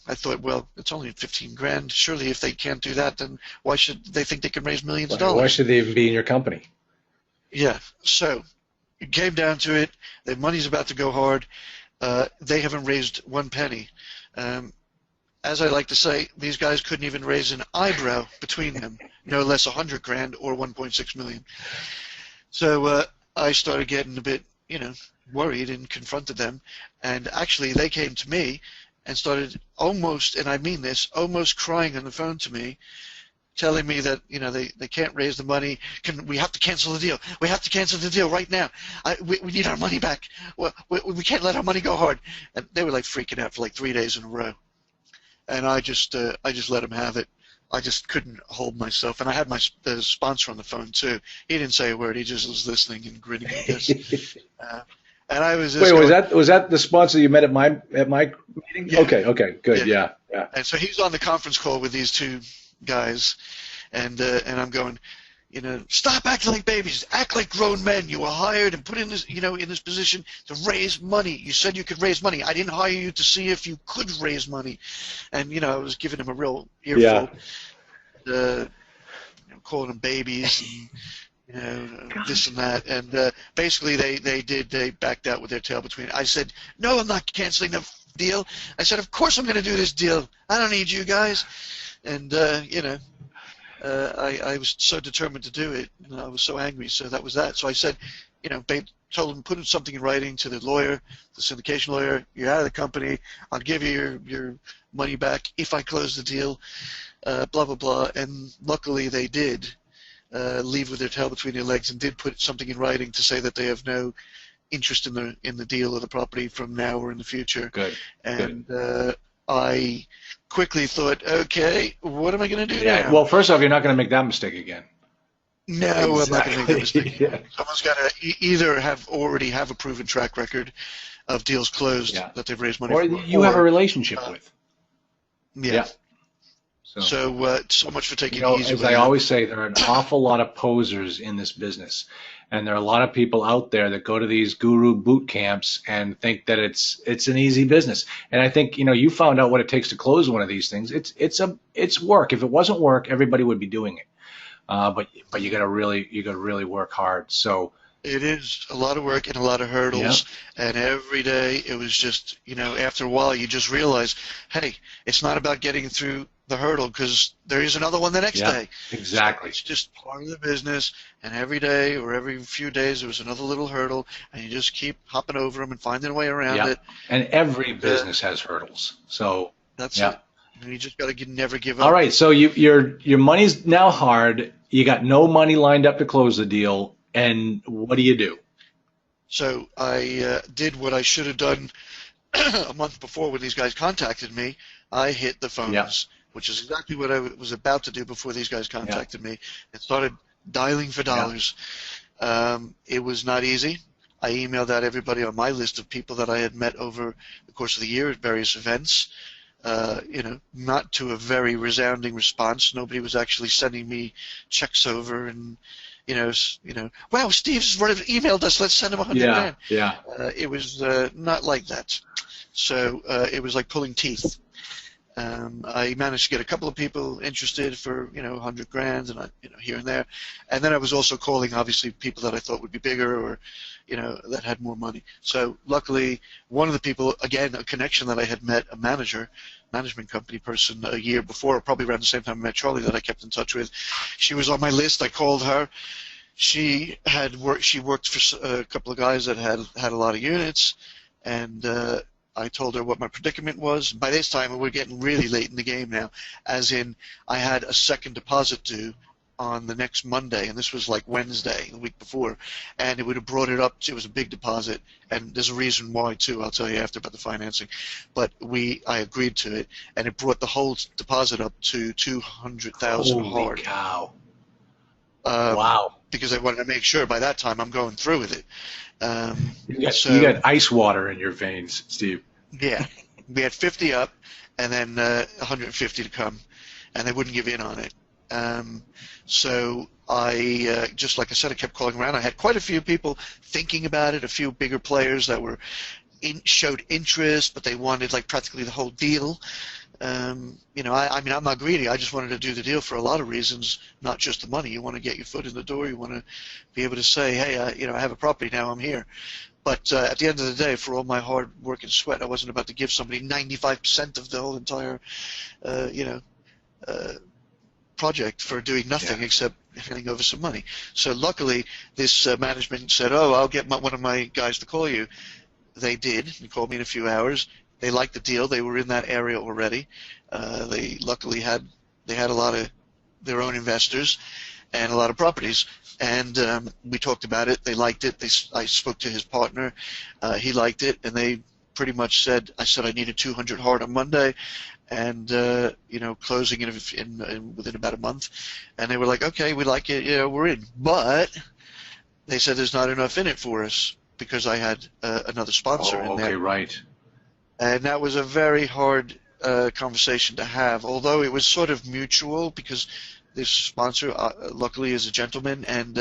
Speaker 2: I thought, well, it's only 15 grand. Surely, if they can't do that, then why should they think they can raise millions of dollars?
Speaker 1: Why should they even be in your company?
Speaker 2: Yeah. So it came down to it. Their money's about to go hard. They haven't raised one penny. As I like to say, these guys couldn't even raise an eyebrow between them, no less 100 grand or 1.6 million. So I started getting a bit, worried and confronted them. And actually, they came to me and started almost, and I mean this, almost crying on the phone to me, telling me that, they can't raise the money. We have to cancel the deal. We have to cancel the deal right now. We need our money back. We can't let our money go hard. And they were like freaking out for like 3 days in a row. And I just let them have it. I just couldn't hold myself, and I had the sponsor on the phone too. He didn't say a word. He just was listening and grinning at this. And I was just
Speaker 1: was that the sponsor you met at my meeting?
Speaker 2: Yeah.
Speaker 1: Okay, good, yeah.
Speaker 2: And so he's on the conference call with these two guys, and I'm going, stop acting like babies. Act like grown men. You were hired and put in this, in this position to raise money. You said you could raise money. I didn't hire you to see if you could raise money. And, I was giving him a real earful, calling them babies and, this and that. And basically they backed out with their tail between. I said, no, I'm not canceling the deal. I said, of course I'm going to do this deal. I don't need you guys. And, I was so determined to do it, and I was so angry, so that was that. So I said, told him, put something in writing to the lawyer, the syndication lawyer, you're out of the company, I'll give you your money back if I close the deal, blah, blah, blah. And luckily they did leave with their tail between their legs and did put something in writing to say that they have no interest in the deal or the property from now or in the future.
Speaker 1: Good.
Speaker 2: And I quickly thought, okay, what am I going to do now?
Speaker 1: Well, first off, you're not going to make that mistake again.
Speaker 2: No, exactly. I'm not going to make that mistake.
Speaker 1: Yeah.
Speaker 2: Someone's got to either already have a proven track record of deals closed that they've raised money
Speaker 1: or
Speaker 2: for.
Speaker 1: You have a relationship with.
Speaker 2: Yeah. So much for taking it easy.
Speaker 1: As I always say, there are an awful lot of posers in this business. And there are a lot of people out there that go to these guru boot camps and think that it's an easy business. And I think, you found out what it takes to close one of these things. It's work. If it wasn't work, everybody would be doing it. But you got to really work hard. So
Speaker 2: it is a lot of work and a lot of hurdles. Yeah. And every day it was just, after a while you just realize, hey, it's not about getting through the hurdle because there is another one the next day.
Speaker 1: Exactly.
Speaker 2: So it's just part of the business, and every day or every few days there was another little hurdle, and you just keep hopping over them and finding a way around it.
Speaker 1: And every business has hurdles. So
Speaker 2: that's it. And you just got to never give up.
Speaker 1: All right. So your money's now hard. You got no money lined up to close the deal, and what do you do? So
Speaker 2: I did what I should have done a month before when these guys contacted me. I hit the phones, which is exactly what I was about to do before these guys contacted me, and started dialing for dollars. It was not easy. I emailed out everybody on my list of people that I had met over the course of the year at various events. Not to a very resounding response. Nobody was actually sending me checks over and, wow, Steve's emailed us. Let's send him $100 grand. It was not like that. So it was like pulling teeth. I managed to get a couple of people interested for, 100 grand and here and there. And then I was also calling, obviously, people that I thought would be bigger or, that had more money. So luckily, one of the people, again, a connection that I had met, a management company person a year before, probably around the same time I met Charlie, that I kept in touch with. She was on my list. I called her. She worked for a couple of guys that had a lot of units, and I told her what my predicament was. By this time, we're getting really late in the game now, as in I had a second deposit due on the next Monday, and this was like Wednesday, the week before, and it would have brought it up. It was a big deposit, and there's a reason why, too. I'll tell you after about the financing. But I agreed to it, and it brought the whole deposit up to $200,000 hard.
Speaker 1: Holy cow.
Speaker 2: Wow. Because I wanted to make sure by that time I'm going through with it.
Speaker 1: You got ice water in your veins, Steve.
Speaker 2: Yeah. We had 50 up and then 150 to come, and they wouldn't give in on it. So I, just like I said, I kept calling around. I had quite a few people thinking about it, a few bigger players that showed interest, but they wanted like practically the whole deal. I mean, I'm not greedy. I just wanted to do the deal for a lot of reasons, not just the money. You want to get your foot in the door. You want to be able to say, hey, I have a property now. I'm here. But at the end of the day, for all my hard work and sweat, I wasn't about to give somebody 95% of the whole entire, project for doing nothing except handing over some money. So luckily, this management said, oh, I'll get one of my guys to call you. They did. They called me in a few hours. They liked the deal. They were in that area already. They luckily had a lot of their own investors and a lot of properties. And we talked about it. They liked it. I spoke to his partner. He liked it, and they pretty much said, I needed 200 hard on Monday, and closing in within about a month. And they were like, okay, we like it. We're in. But they said there's not enough in it for us because I had another sponsor in there.
Speaker 1: Okay, right.
Speaker 2: And that was a very hard conversation to have, although it was sort of mutual because this sponsor, luckily, is a gentleman and,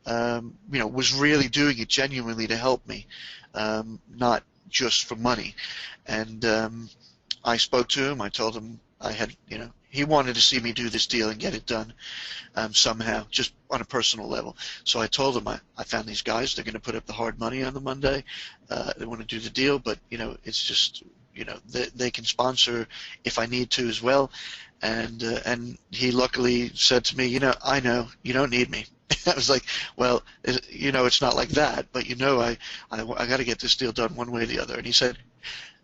Speaker 2: was really doing it genuinely to help me, not just for money. And I spoke to him. I told him he wanted to see me do this deal and get it done somehow, just on a personal level. So I told him I found these guys. They're going to put up the hard money on the Monday. They want to do the deal, but it's just they can sponsor if I need to as well. And he luckily said to me, I know you don't need me. I was like, well, it's not like that, but I got to get this deal done one way or the other. And he said,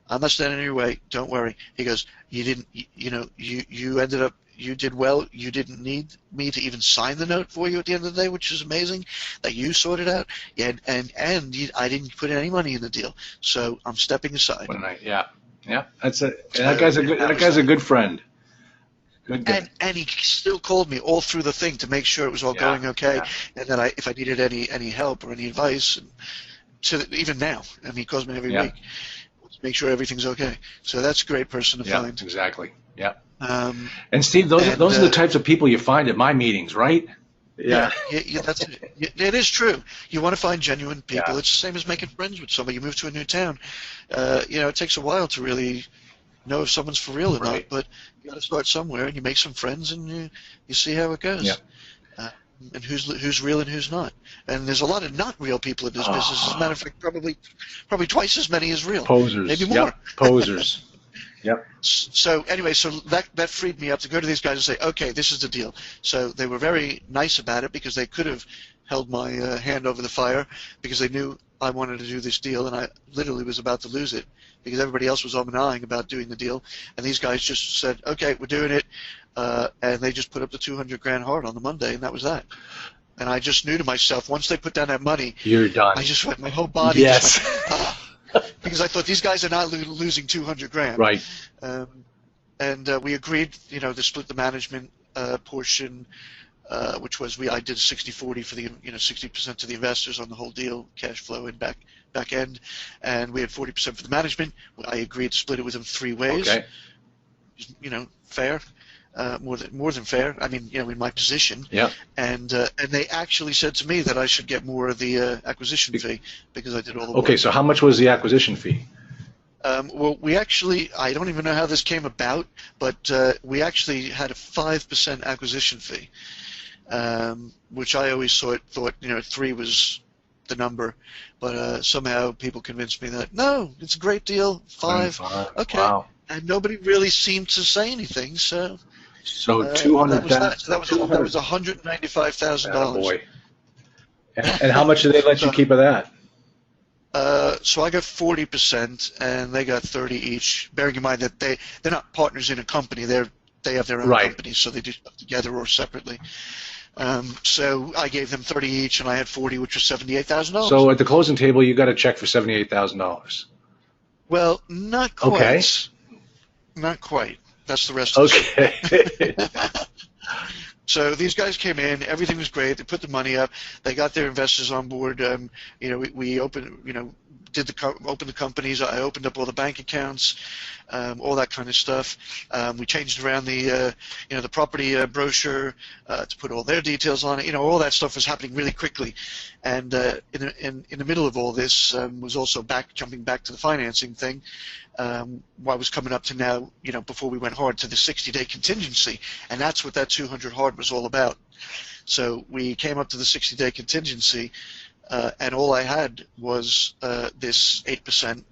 Speaker 2: I'm not standing in your way. Don't worry. He goes, you didn't, you ended up, you did well. You didn't need me to even sign the note for you at the end of the day, which is amazing that you sorted out. Yeah, and I didn't put any money in the deal, so I'm stepping aside.
Speaker 1: Yeah. That guy's a good friend. Good guy.
Speaker 2: And he still called me all through the thing to make sure it was all going okay, and that if I needed any help or any advice, and even now, he calls me every week. Make sure everything's okay. So that's a great person to find.
Speaker 1: Exactly. Yeah. And Steve, those are the types of people you find at my meetings, right?
Speaker 2: Yeah, that's it. It is true. You want to find genuine people. It's the same as making friends with somebody. You move to a new town. It takes a while to really know if someone's for real or not, but you got to start somewhere, and you make some friends, and you see how it goes. Yeah. And who's real and who's not. And there's a lot of not real people in this business. As a matter of fact, probably twice as many as real.
Speaker 1: Posers.
Speaker 2: Maybe more.
Speaker 1: Yep. Posers. Yep.
Speaker 2: So anyway, that freed me up to go to these guys and say, okay, this is the deal. So they were very nice about it because they could have held my hand over the fire because they knew I wanted to do this deal, and I literally was about to lose it because everybody else was ahhing about doing the deal. And these guys just said, okay, we're doing it. And they just put up the 200 grand hard on the Monday, and that was that. And I just knew to myself, once they put down that money,
Speaker 1: you're done.
Speaker 2: I just went, my whole body.
Speaker 1: Yes.
Speaker 2: Just went, because I thought these guys are not losing 200 grand.
Speaker 1: Right.
Speaker 2: And we agreed, to split the management portion, which was I did 60-40 for the 60% to the investors on the whole deal, cash flow and back end, and we had 40% for the management. I agreed to split it with them 3 ways.
Speaker 1: Okay.
Speaker 2: Fair. More than fair. I mean, in my position.
Speaker 1: Yeah.
Speaker 2: And they actually said to me that I should get more of the acquisition fee because I did all the work.
Speaker 1: Okay, so how much was the acquisition fee?
Speaker 2: Well, we actually, I don't even know how this came about, but we actually had a 5% acquisition fee, which I always thought 3 was the number, but somehow people convinced me that, no, it's a great deal, 5, okay.
Speaker 1: Wow.
Speaker 2: And nobody really seemed to say anything, so
Speaker 1: So
Speaker 2: that was
Speaker 1: 200,000,
Speaker 2: that. So that was $195,000.
Speaker 1: boy. And how much did they let you
Speaker 2: So,
Speaker 1: keep of that?
Speaker 2: so I got 40%, and they got 30 each. Bearing in mind that they're not partners in a company; they have their own
Speaker 1: Right.
Speaker 2: company, so they do stuff together or separately. So I gave them 30 each, and I had 40, which was $78,000.
Speaker 1: So at the closing table, you got a check for $78,000.
Speaker 2: Well, not
Speaker 1: Okay.
Speaker 2: quite. Not quite. That's the rest of the
Speaker 1: Okay.
Speaker 2: story. So these guys came in, everything was great. They put the money up. They got their investors on board. We opened, opened the companies. I opened up all the bank accounts, all that kind of stuff. We changed around the property brochure to put all their details on it. All that stuff was happening really quickly. And in the middle of all this was also jumping back to the financing thing. What was coming up to now, before we went hard, to the 60-day contingency, and that's what that 200 hard was all about. So we came up to the 60-day contingency, and all I had was this 8%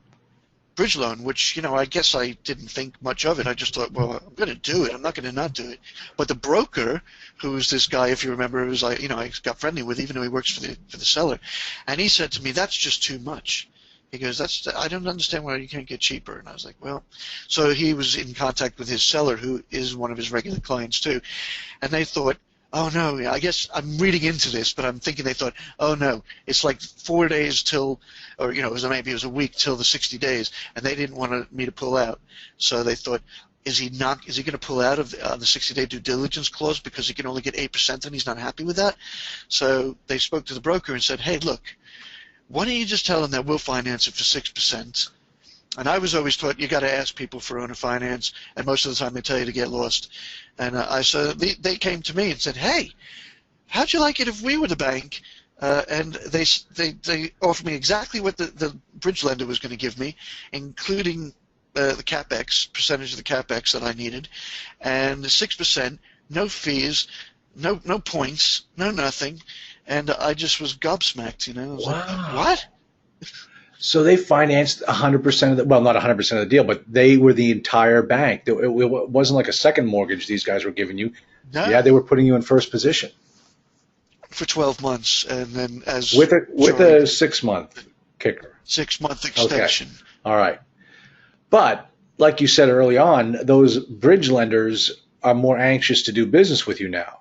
Speaker 2: bridge loan, which, I guess I didn't think much of it. I just thought, well, I'm going to do it. I'm not going to not do it. But the broker, who's this guy, if you remember, who's I got friendly with, even though he works for the seller, and he said to me, that's just too much. He goes, I don't understand why you can't get cheaper. And I was like, well, so he was in contact with his seller, who is one of his regular clients too. And they thought, oh no, I guess I'm reading into this, but I'm thinking they thought, oh no, it's like 4 days till, or maybe it was a week till the 60 days, and they didn't want me to pull out. So they thought, is he going to pull out of the 60-day due diligence clause because he can only get 8% and he's not happy with that? So they spoke to the broker and said, hey, look, why don't you just tell them that we'll finance it for 6%? And I was always taught you got to ask people for owner finance, and most of the time they tell you to get lost. And they came to me and said, "Hey, how'd you like it if we were the bank?" And they offered me exactly what the bridge lender was going to give me, including the capex percentage of the capex that I needed, and the 6%, no fees, no points, no nothing. And I just was gobsmacked, I was like, what?
Speaker 1: So they financed 100% of the, well, not 100% of the deal, but they were the entire bank. It wasn't like a second mortgage these guys were giving you.
Speaker 2: No.
Speaker 1: Yeah, they were putting you in first position.
Speaker 2: For 12 months, and then
Speaker 1: with a 6-month kicker.
Speaker 2: 6-month extension.
Speaker 1: Okay. All right. But like you said early on, those bridge lenders are more anxious to do business with you now.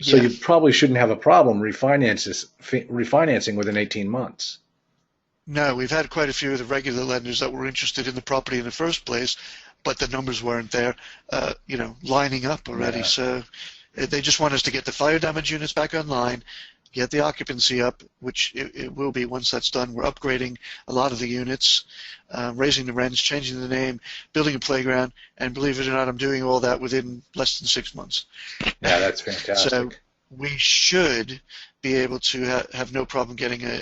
Speaker 1: So you probably shouldn't have a problem refinancing within 18 months.
Speaker 2: No, we've had quite a few of the regular lenders that were interested in the property in the first place, but the numbers weren't there, lining up already. Yeah. So they just want us to get the fire damage units back online, get the occupancy up, which it will be once that's done. We're upgrading a lot of the units, raising the rents, changing the name, building a playground, and believe it or not, I'm doing all that within less than 6 months.
Speaker 1: Yeah, that's fantastic.
Speaker 2: So we should be able to have no problem getting an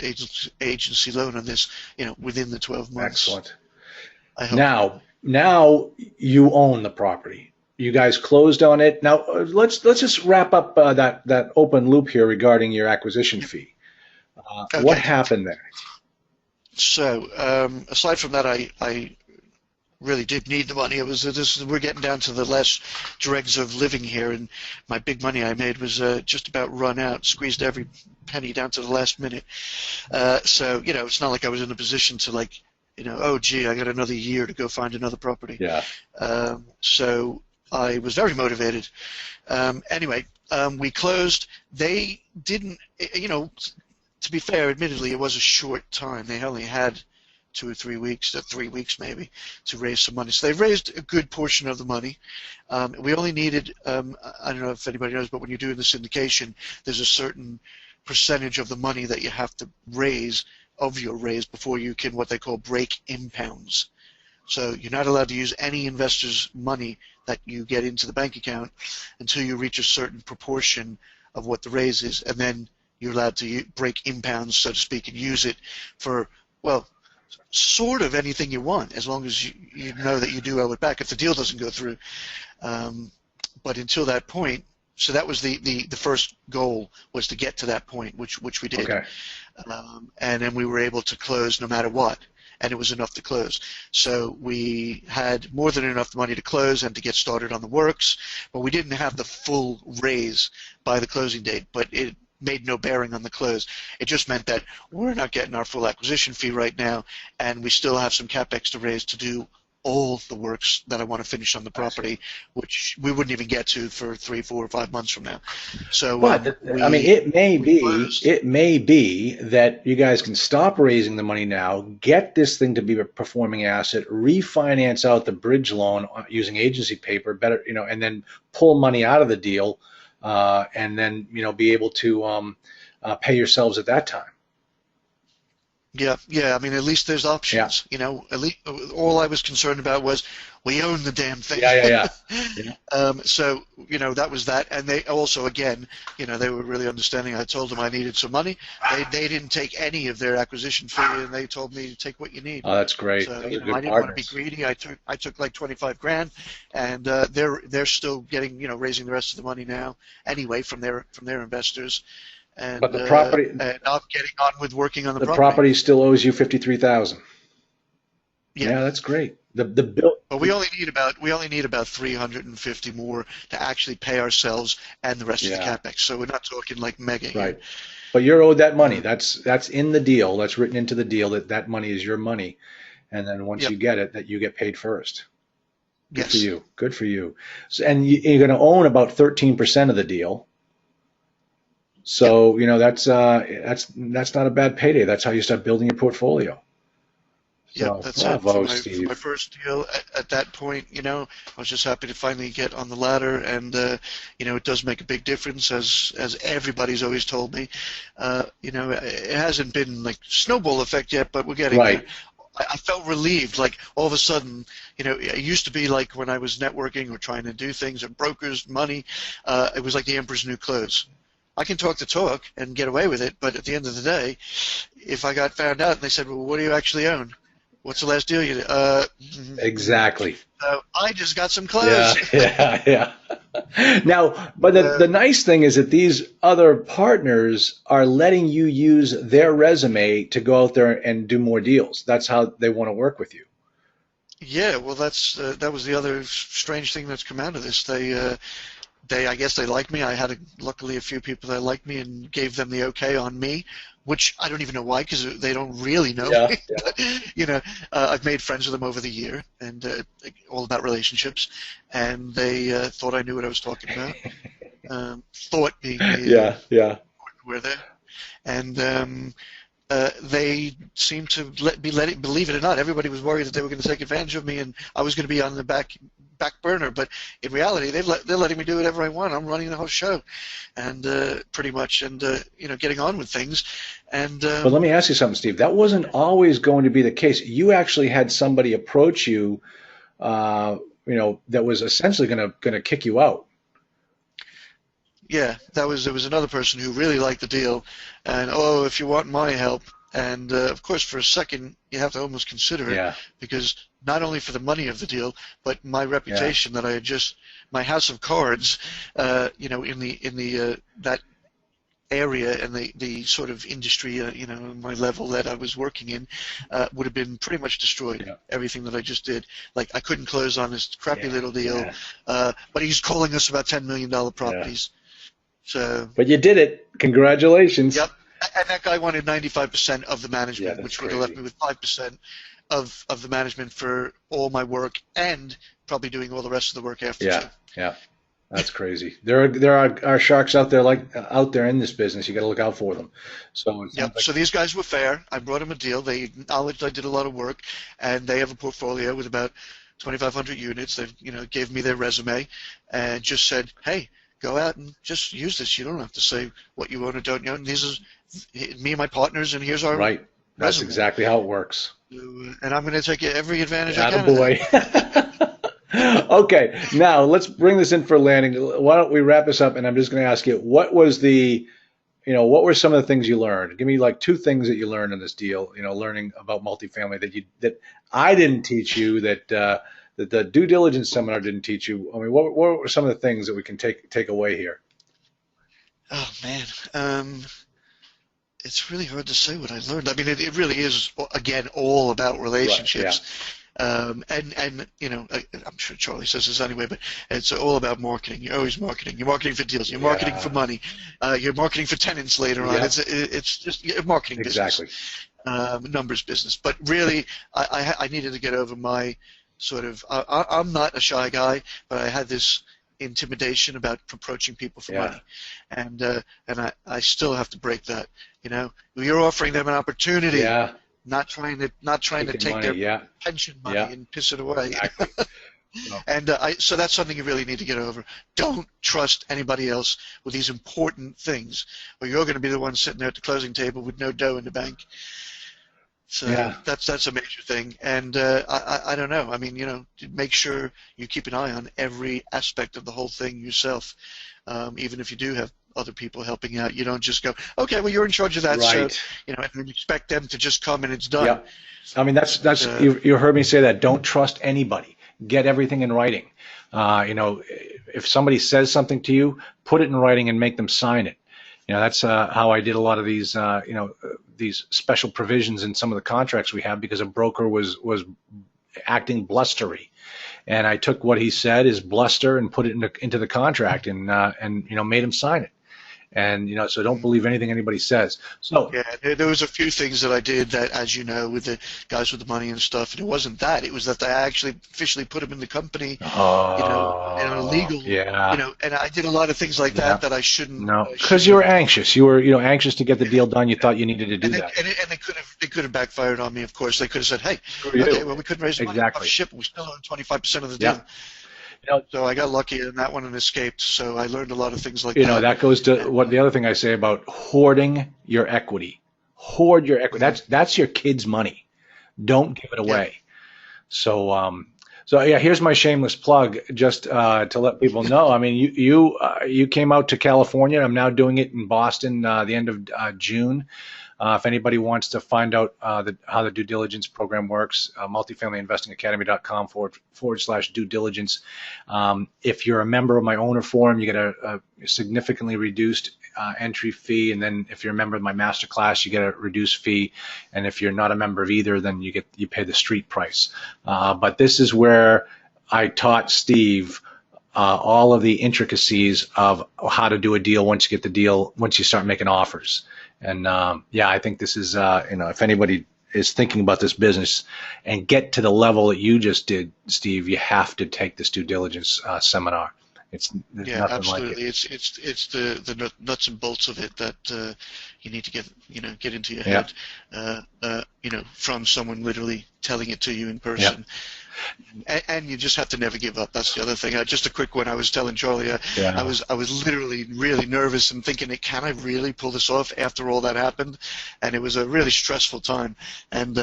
Speaker 2: agency loan on this, within the 12 months.
Speaker 1: Excellent.
Speaker 2: I hope.
Speaker 1: Now you own the property. You guys closed on it. Now let's just wrap up that open loop here regarding your acquisition fee. Okay. What happened there?
Speaker 2: So aside from that, I really did need the money. We're getting down to the last dregs of living here, and my big money I made was just about run out, squeezed every penny down to the last minute. So it's not like I was in a position to oh gee, I got another year to go find another property.
Speaker 1: Yeah.
Speaker 2: So I was very motivated. Anyway, we closed. They didn't, to be fair, admittedly, it was a short time. They only had 2 or 3 weeks, 3 weeks maybe, to raise some money. So they raised a good portion of the money. We only needed, I don't know if anybody knows, but when you're doing the syndication, there's a certain percentage of the money that you have to raise of your raise before you can what they call break impounds. So you're not allowed to use any investor's money that you get into the bank account until you reach a certain proportion of what the raise is, and then you're allowed to break impounds, so to speak, and use it for, well, sort of anything you want, as long as you know that you do owe it back if the deal doesn't go through. But until that point, so that was the first goal, was to get to that point, which we did.
Speaker 1: Okay.
Speaker 2: And then we were able to close no matter what, and it was enough to close. So we had more than enough money to close and to get started on the works, but we didn't have the full raise by the closing date, but it made no bearing on the close. It just meant that we're not getting our full acquisition fee right now, and we still have some capex to raise to do all the works that I want to finish on the property, which we wouldn't even get to for 3, 4, or 5 months from now. So,
Speaker 1: but I mean, it may be that you guys can stop raising the money now, get this thing to be a performing asset, refinance out the bridge loan using agency paper, better, and then pull money out of the deal, and then be able to pay yourselves at that time.
Speaker 2: Yeah. I mean, at least there's options.
Speaker 1: Yeah.
Speaker 2: At least all I was concerned about was we own the damn thing.
Speaker 1: Yeah.
Speaker 2: So that was that, and they also, again, they were really understanding. I told them I needed some money. They didn't take any of their acquisition fee, and they told me to take what you need.
Speaker 1: Oh, that's great.
Speaker 2: So,
Speaker 1: I didn't
Speaker 2: want to be greedy. I took like 25 grand, and they're still getting raising the rest of the money now anyway from their investors. And,
Speaker 1: but the property,
Speaker 2: and I'm getting on with working on the property.
Speaker 1: The property still owes you $53,000. Yeah, that's great. The bill.
Speaker 2: But we only need about 350 more to actually pay ourselves and the rest of the capex. So we're not talking like mega here.
Speaker 1: Right. But you're owed that money. That's in the deal. That's written into the deal that money is your money, and then once you get it, that you get paid first. Good for you. Good for you. So, and you're going to own about 13% of the deal. So that's not a bad payday. That's how you start building your portfolio.
Speaker 2: Yeah, that's it. For my first deal at that point, I was just happy to finally get on the ladder, and it does make a big difference, as everybody's always told me. It hasn't been like snowball effect yet, but we're getting there. I felt relieved, like all of a sudden, it used to be like when I was networking or trying to do things or brokers, money, it was like the emperor's new clothes. I can talk the talk and get away with it, but at the end of the day, if I got found out and they said, well, what do you actually own? What's the last deal you did?
Speaker 1: Exactly.
Speaker 2: I just got some clothes.
Speaker 1: Yeah. Now, but the nice thing is that these other partners are letting you use their resume to go out there and do more deals. That's how they want to work with you.
Speaker 2: Yeah, well, that was the other strange thing that's come out of this. I guess they like me. I had luckily a few people that liked me and gave them the okay on me, which I don't even know why, because they don't really know me. But, I've made friends with them over the year, and all about relationships, and they thought I knew what I was talking about. Thought being were there, and they seemed to believe it or not. Everybody was worried that they were going to take advantage of me, and I was going to be on the back burner. But in reality, they're letting me do whatever I want. I'm running the whole show, and pretty much, and getting on with things. And
Speaker 1: but let me ask you something, Steve. That wasn't always going to be the case. You actually had somebody approach you, that was essentially going to kick you out.
Speaker 2: Yeah, there was another person who really liked the deal, and if you want my help, and of course for a second you have to almost consider it, because not only for the money of the deal, but my reputation that I had my house of cards, in the that area and the sort of industry, my level that I was working in, would have been pretty much destroyed. Everything that I just did, like I couldn't close on this crappy little deal, but he's calling us about $10 million properties. So,
Speaker 1: but you did it. Congratulations.
Speaker 2: Yep. And that guy wanted 95% of the management, which would have left me with 5% of the management for all my work and probably doing all the rest of the work after.
Speaker 1: Yeah. That's crazy. There are sharks out there in this business. You got to look out for them. So
Speaker 2: So these guys were fair. I brought them a deal. They acknowledged I did a lot of work, and they have a portfolio with about 2,500 units. They gave me their resume and just said, hey, go out and just use this. You don't have to say what you own or don't own. This is me and my partners, and here's our
Speaker 1: right. That's
Speaker 2: resume.
Speaker 1: Exactly how it works.
Speaker 2: And I'm going to take every advantage I can.
Speaker 1: Boy. Okay, now let's bring this in for landing. Why don't we wrap this up? And I'm just going to ask you, what was the, what were some of the things you learned? Give me like two things that you learned in this deal, learning about multifamily that I didn't teach you, that the due diligence seminar didn't teach you. I mean, what were some of the things that we can take away here?
Speaker 2: Oh man, it's really hard to say what I learned. I mean, it really is again all about
Speaker 1: Right. Yeah.
Speaker 2: relationships. And I'm sure Charlie says this anyway, but it's all about marketing. You're always marketing. You're marketing for deals. You're marketing for
Speaker 1: Yeah.
Speaker 2: money. You're marketing for tenants later on.
Speaker 1: Yeah.
Speaker 2: It's just a marketing business,
Speaker 1: Exactly.
Speaker 2: numbers business. But really, I needed to get over my sort of. I'm not a shy guy, but I had this intimidation about approaching people for
Speaker 1: Yeah.
Speaker 2: money, and I still have to break that. You're offering them an opportunity.
Speaker 1: Yeah.
Speaker 2: Not trying to
Speaker 1: Taking
Speaker 2: take
Speaker 1: money.
Speaker 2: their
Speaker 1: Yeah.
Speaker 2: pension money
Speaker 1: Yeah.
Speaker 2: and piss it away.
Speaker 1: Exactly. No.
Speaker 2: And so that's something you really need to get over. Don't trust anybody else with these important things, or you're going to be the one sitting there at the closing table with no dough in the bank. So
Speaker 1: Yeah.
Speaker 2: that's a major thing. And I don't know. I mean, make sure you keep an eye on every aspect of the whole thing yourself, even if you do have other people helping out. You don't just go, okay, well, you're in charge of that,
Speaker 1: Right.
Speaker 2: so and then expect them to just come and it's done.
Speaker 1: Yeah. I mean, that's you heard me say that. Don't trust anybody. Get everything in writing. If somebody says something to you, put it in writing and make them sign it. That's how I did a lot of these special provisions in some of the contracts we have, because a broker was acting blustery, and I took what he said, his bluster, and put it into the contract, and made him sign it. And so don't believe anything anybody says. So
Speaker 2: yeah, there was a few things that I did that, as you know, with the guys with the money and stuff, and it wasn't that. It was that I actually officially put them in the company, in a legal,
Speaker 1: yeah.
Speaker 2: and I did a lot of things like that that I shouldn't.
Speaker 1: No, because you were anxious. You were anxious to get the deal done. You thought you needed to do that.
Speaker 2: And they could have backfired on me. Of course, they could have said, "Hey,
Speaker 1: Screw you.
Speaker 2: okay, well, we couldn't raise the money off
Speaker 1: Exactly.
Speaker 2: ship, but we still own 25% of the
Speaker 1: Yeah.
Speaker 2: deal." So I got lucky in that one and escaped. So I learned a lot of things like
Speaker 1: that. That goes to what the other thing I say about hoarding your equity. Hoard your equity. That's your kids' money. Don't give it away.
Speaker 2: Yeah.
Speaker 1: So yeah, here's my shameless plug, just to let people know. I mean, you came out to California. I'm now doing it in Boston, the end of June. If anybody wants to find out how the due diligence program works, multifamilyinvestingacademy.com/due diligence. If you're a member of my owner forum, you get a significantly reduced entry fee, and then if you're a member of my master class, you get a reduced fee. And if you're not a member of either, then you pay the street price. But this is where I taught Steve all of the intricacies of how to do a deal once you start making offers. And I think this is if anybody is thinking about this business and get to the level that you just did, Steve, you have to take this due diligence seminar. There's nothing
Speaker 2: absolutely.
Speaker 1: Like it.
Speaker 2: It's the nuts and bolts of it that you need to get into your head. From someone literally telling it to you in person.
Speaker 1: Yeah.
Speaker 2: And you just have to never give up. That's the other thing. Just a quick one. I was telling Charlie, I was literally really nervous and thinking, can I really pull this off after all that happened? And it was a really stressful time. And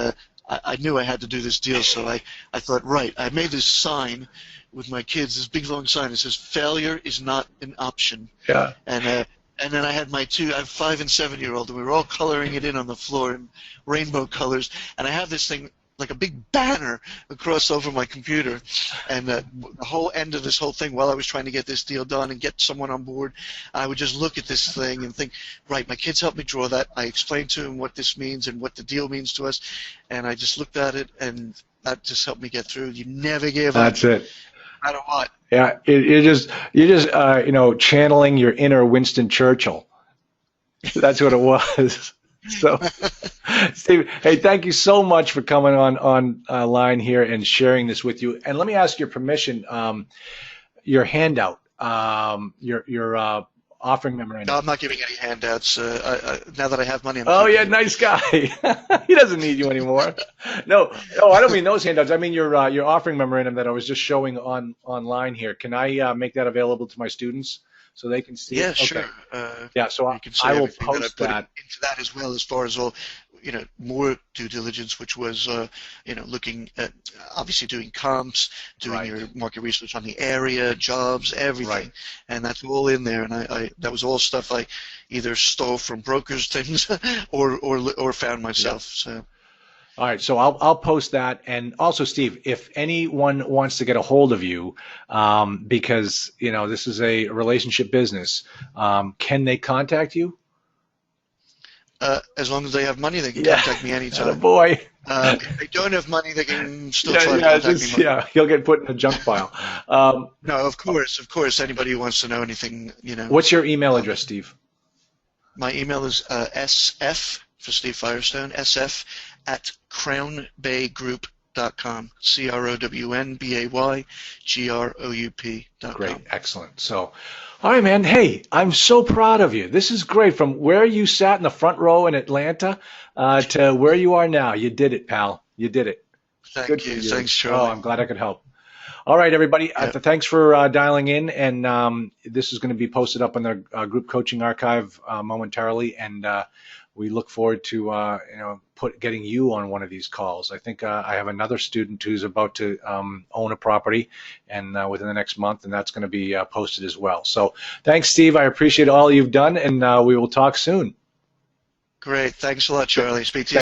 Speaker 2: I knew I had to do this deal, so I thought, right, I made this sign with my kids, this big long sign that says, "Failure is not an option."
Speaker 1: Yeah.
Speaker 2: And then I have I have 5 and 7-year-old, and we were all coloring it in on the floor in rainbow colors. And I have this thing like a big banner across over my computer, and the whole end of this whole thing, while I was trying to get this deal done and get someone on board, I would just look at this thing and think, right, my kids helped me draw that. I explained to them what this means and what the deal means to us, and I just looked at it, and that just helped me get through. You never give up.
Speaker 1: That's it.
Speaker 2: No matter what.
Speaker 1: Yeah, you're just channeling your inner Winston Churchill. That's what it was. So, Steve, hey, thank you so much for coming on line here and sharing this with you. And let me ask your permission. Your handout, your offering memorandum.
Speaker 2: No, I'm not giving any handouts. Now that I have money,
Speaker 1: nice guy. He doesn't need you anymore. No, I don't mean those handouts. I mean your offering memorandum that I was just showing online here. Can I make that available to my students so they can see?
Speaker 2: Yeah,
Speaker 1: it? Okay.
Speaker 2: sure.
Speaker 1: So
Speaker 2: you can see
Speaker 1: I will
Speaker 2: everything
Speaker 1: post
Speaker 2: that I put
Speaker 1: that
Speaker 2: into that as well, as far as all, more due diligence, which was, looking at obviously doing comps, doing
Speaker 1: Right.
Speaker 2: your market research on the area, jobs, everything.
Speaker 1: Right.
Speaker 2: And that's all in there. And I that was all stuff I either stole from brokers' things or found myself.
Speaker 1: Yep.
Speaker 2: So.
Speaker 1: All right, so I'll post that, and also Steve, if anyone wants to get a hold of you, because this is a relationship business, can they contact you?
Speaker 2: As long as they have money, they can
Speaker 1: Yeah,
Speaker 2: contact me anytime.
Speaker 1: boy.
Speaker 2: If they don't have money, they can still
Speaker 1: Yeah,
Speaker 2: try to
Speaker 1: yeah,
Speaker 2: contact me.
Speaker 1: yeah. He'll get put in a junk pile.
Speaker 2: No, of course. Anybody who wants to know anything,
Speaker 1: What's your email address, Steve?
Speaker 2: My email is sf for Steve Firestone, sf at crownbaygroup.com, crownbaygroup.com.
Speaker 1: Great, excellent. So, all right, man. Hey, I'm so proud of you. This is great. From where you sat in the front row in Atlanta to where you are now. You did it, pal. You did it. Good
Speaker 2: Thank you.
Speaker 1: for you.
Speaker 2: Thanks,
Speaker 1: Oh,
Speaker 2: Charlie.
Speaker 1: I'm glad I could help. All right, everybody.
Speaker 2: Yeah.
Speaker 1: Thanks for dialing in, and this is going to be posted up in the group coaching archive momentarily, and we look forward to getting you on one of these calls. I think I have another student who's about to own a property, and within the next month, and that's going to be posted as well. So thanks, Steve. I appreciate all you've done, and we will talk soon.
Speaker 2: Great. Thanks a lot, Charlie. Speak to you.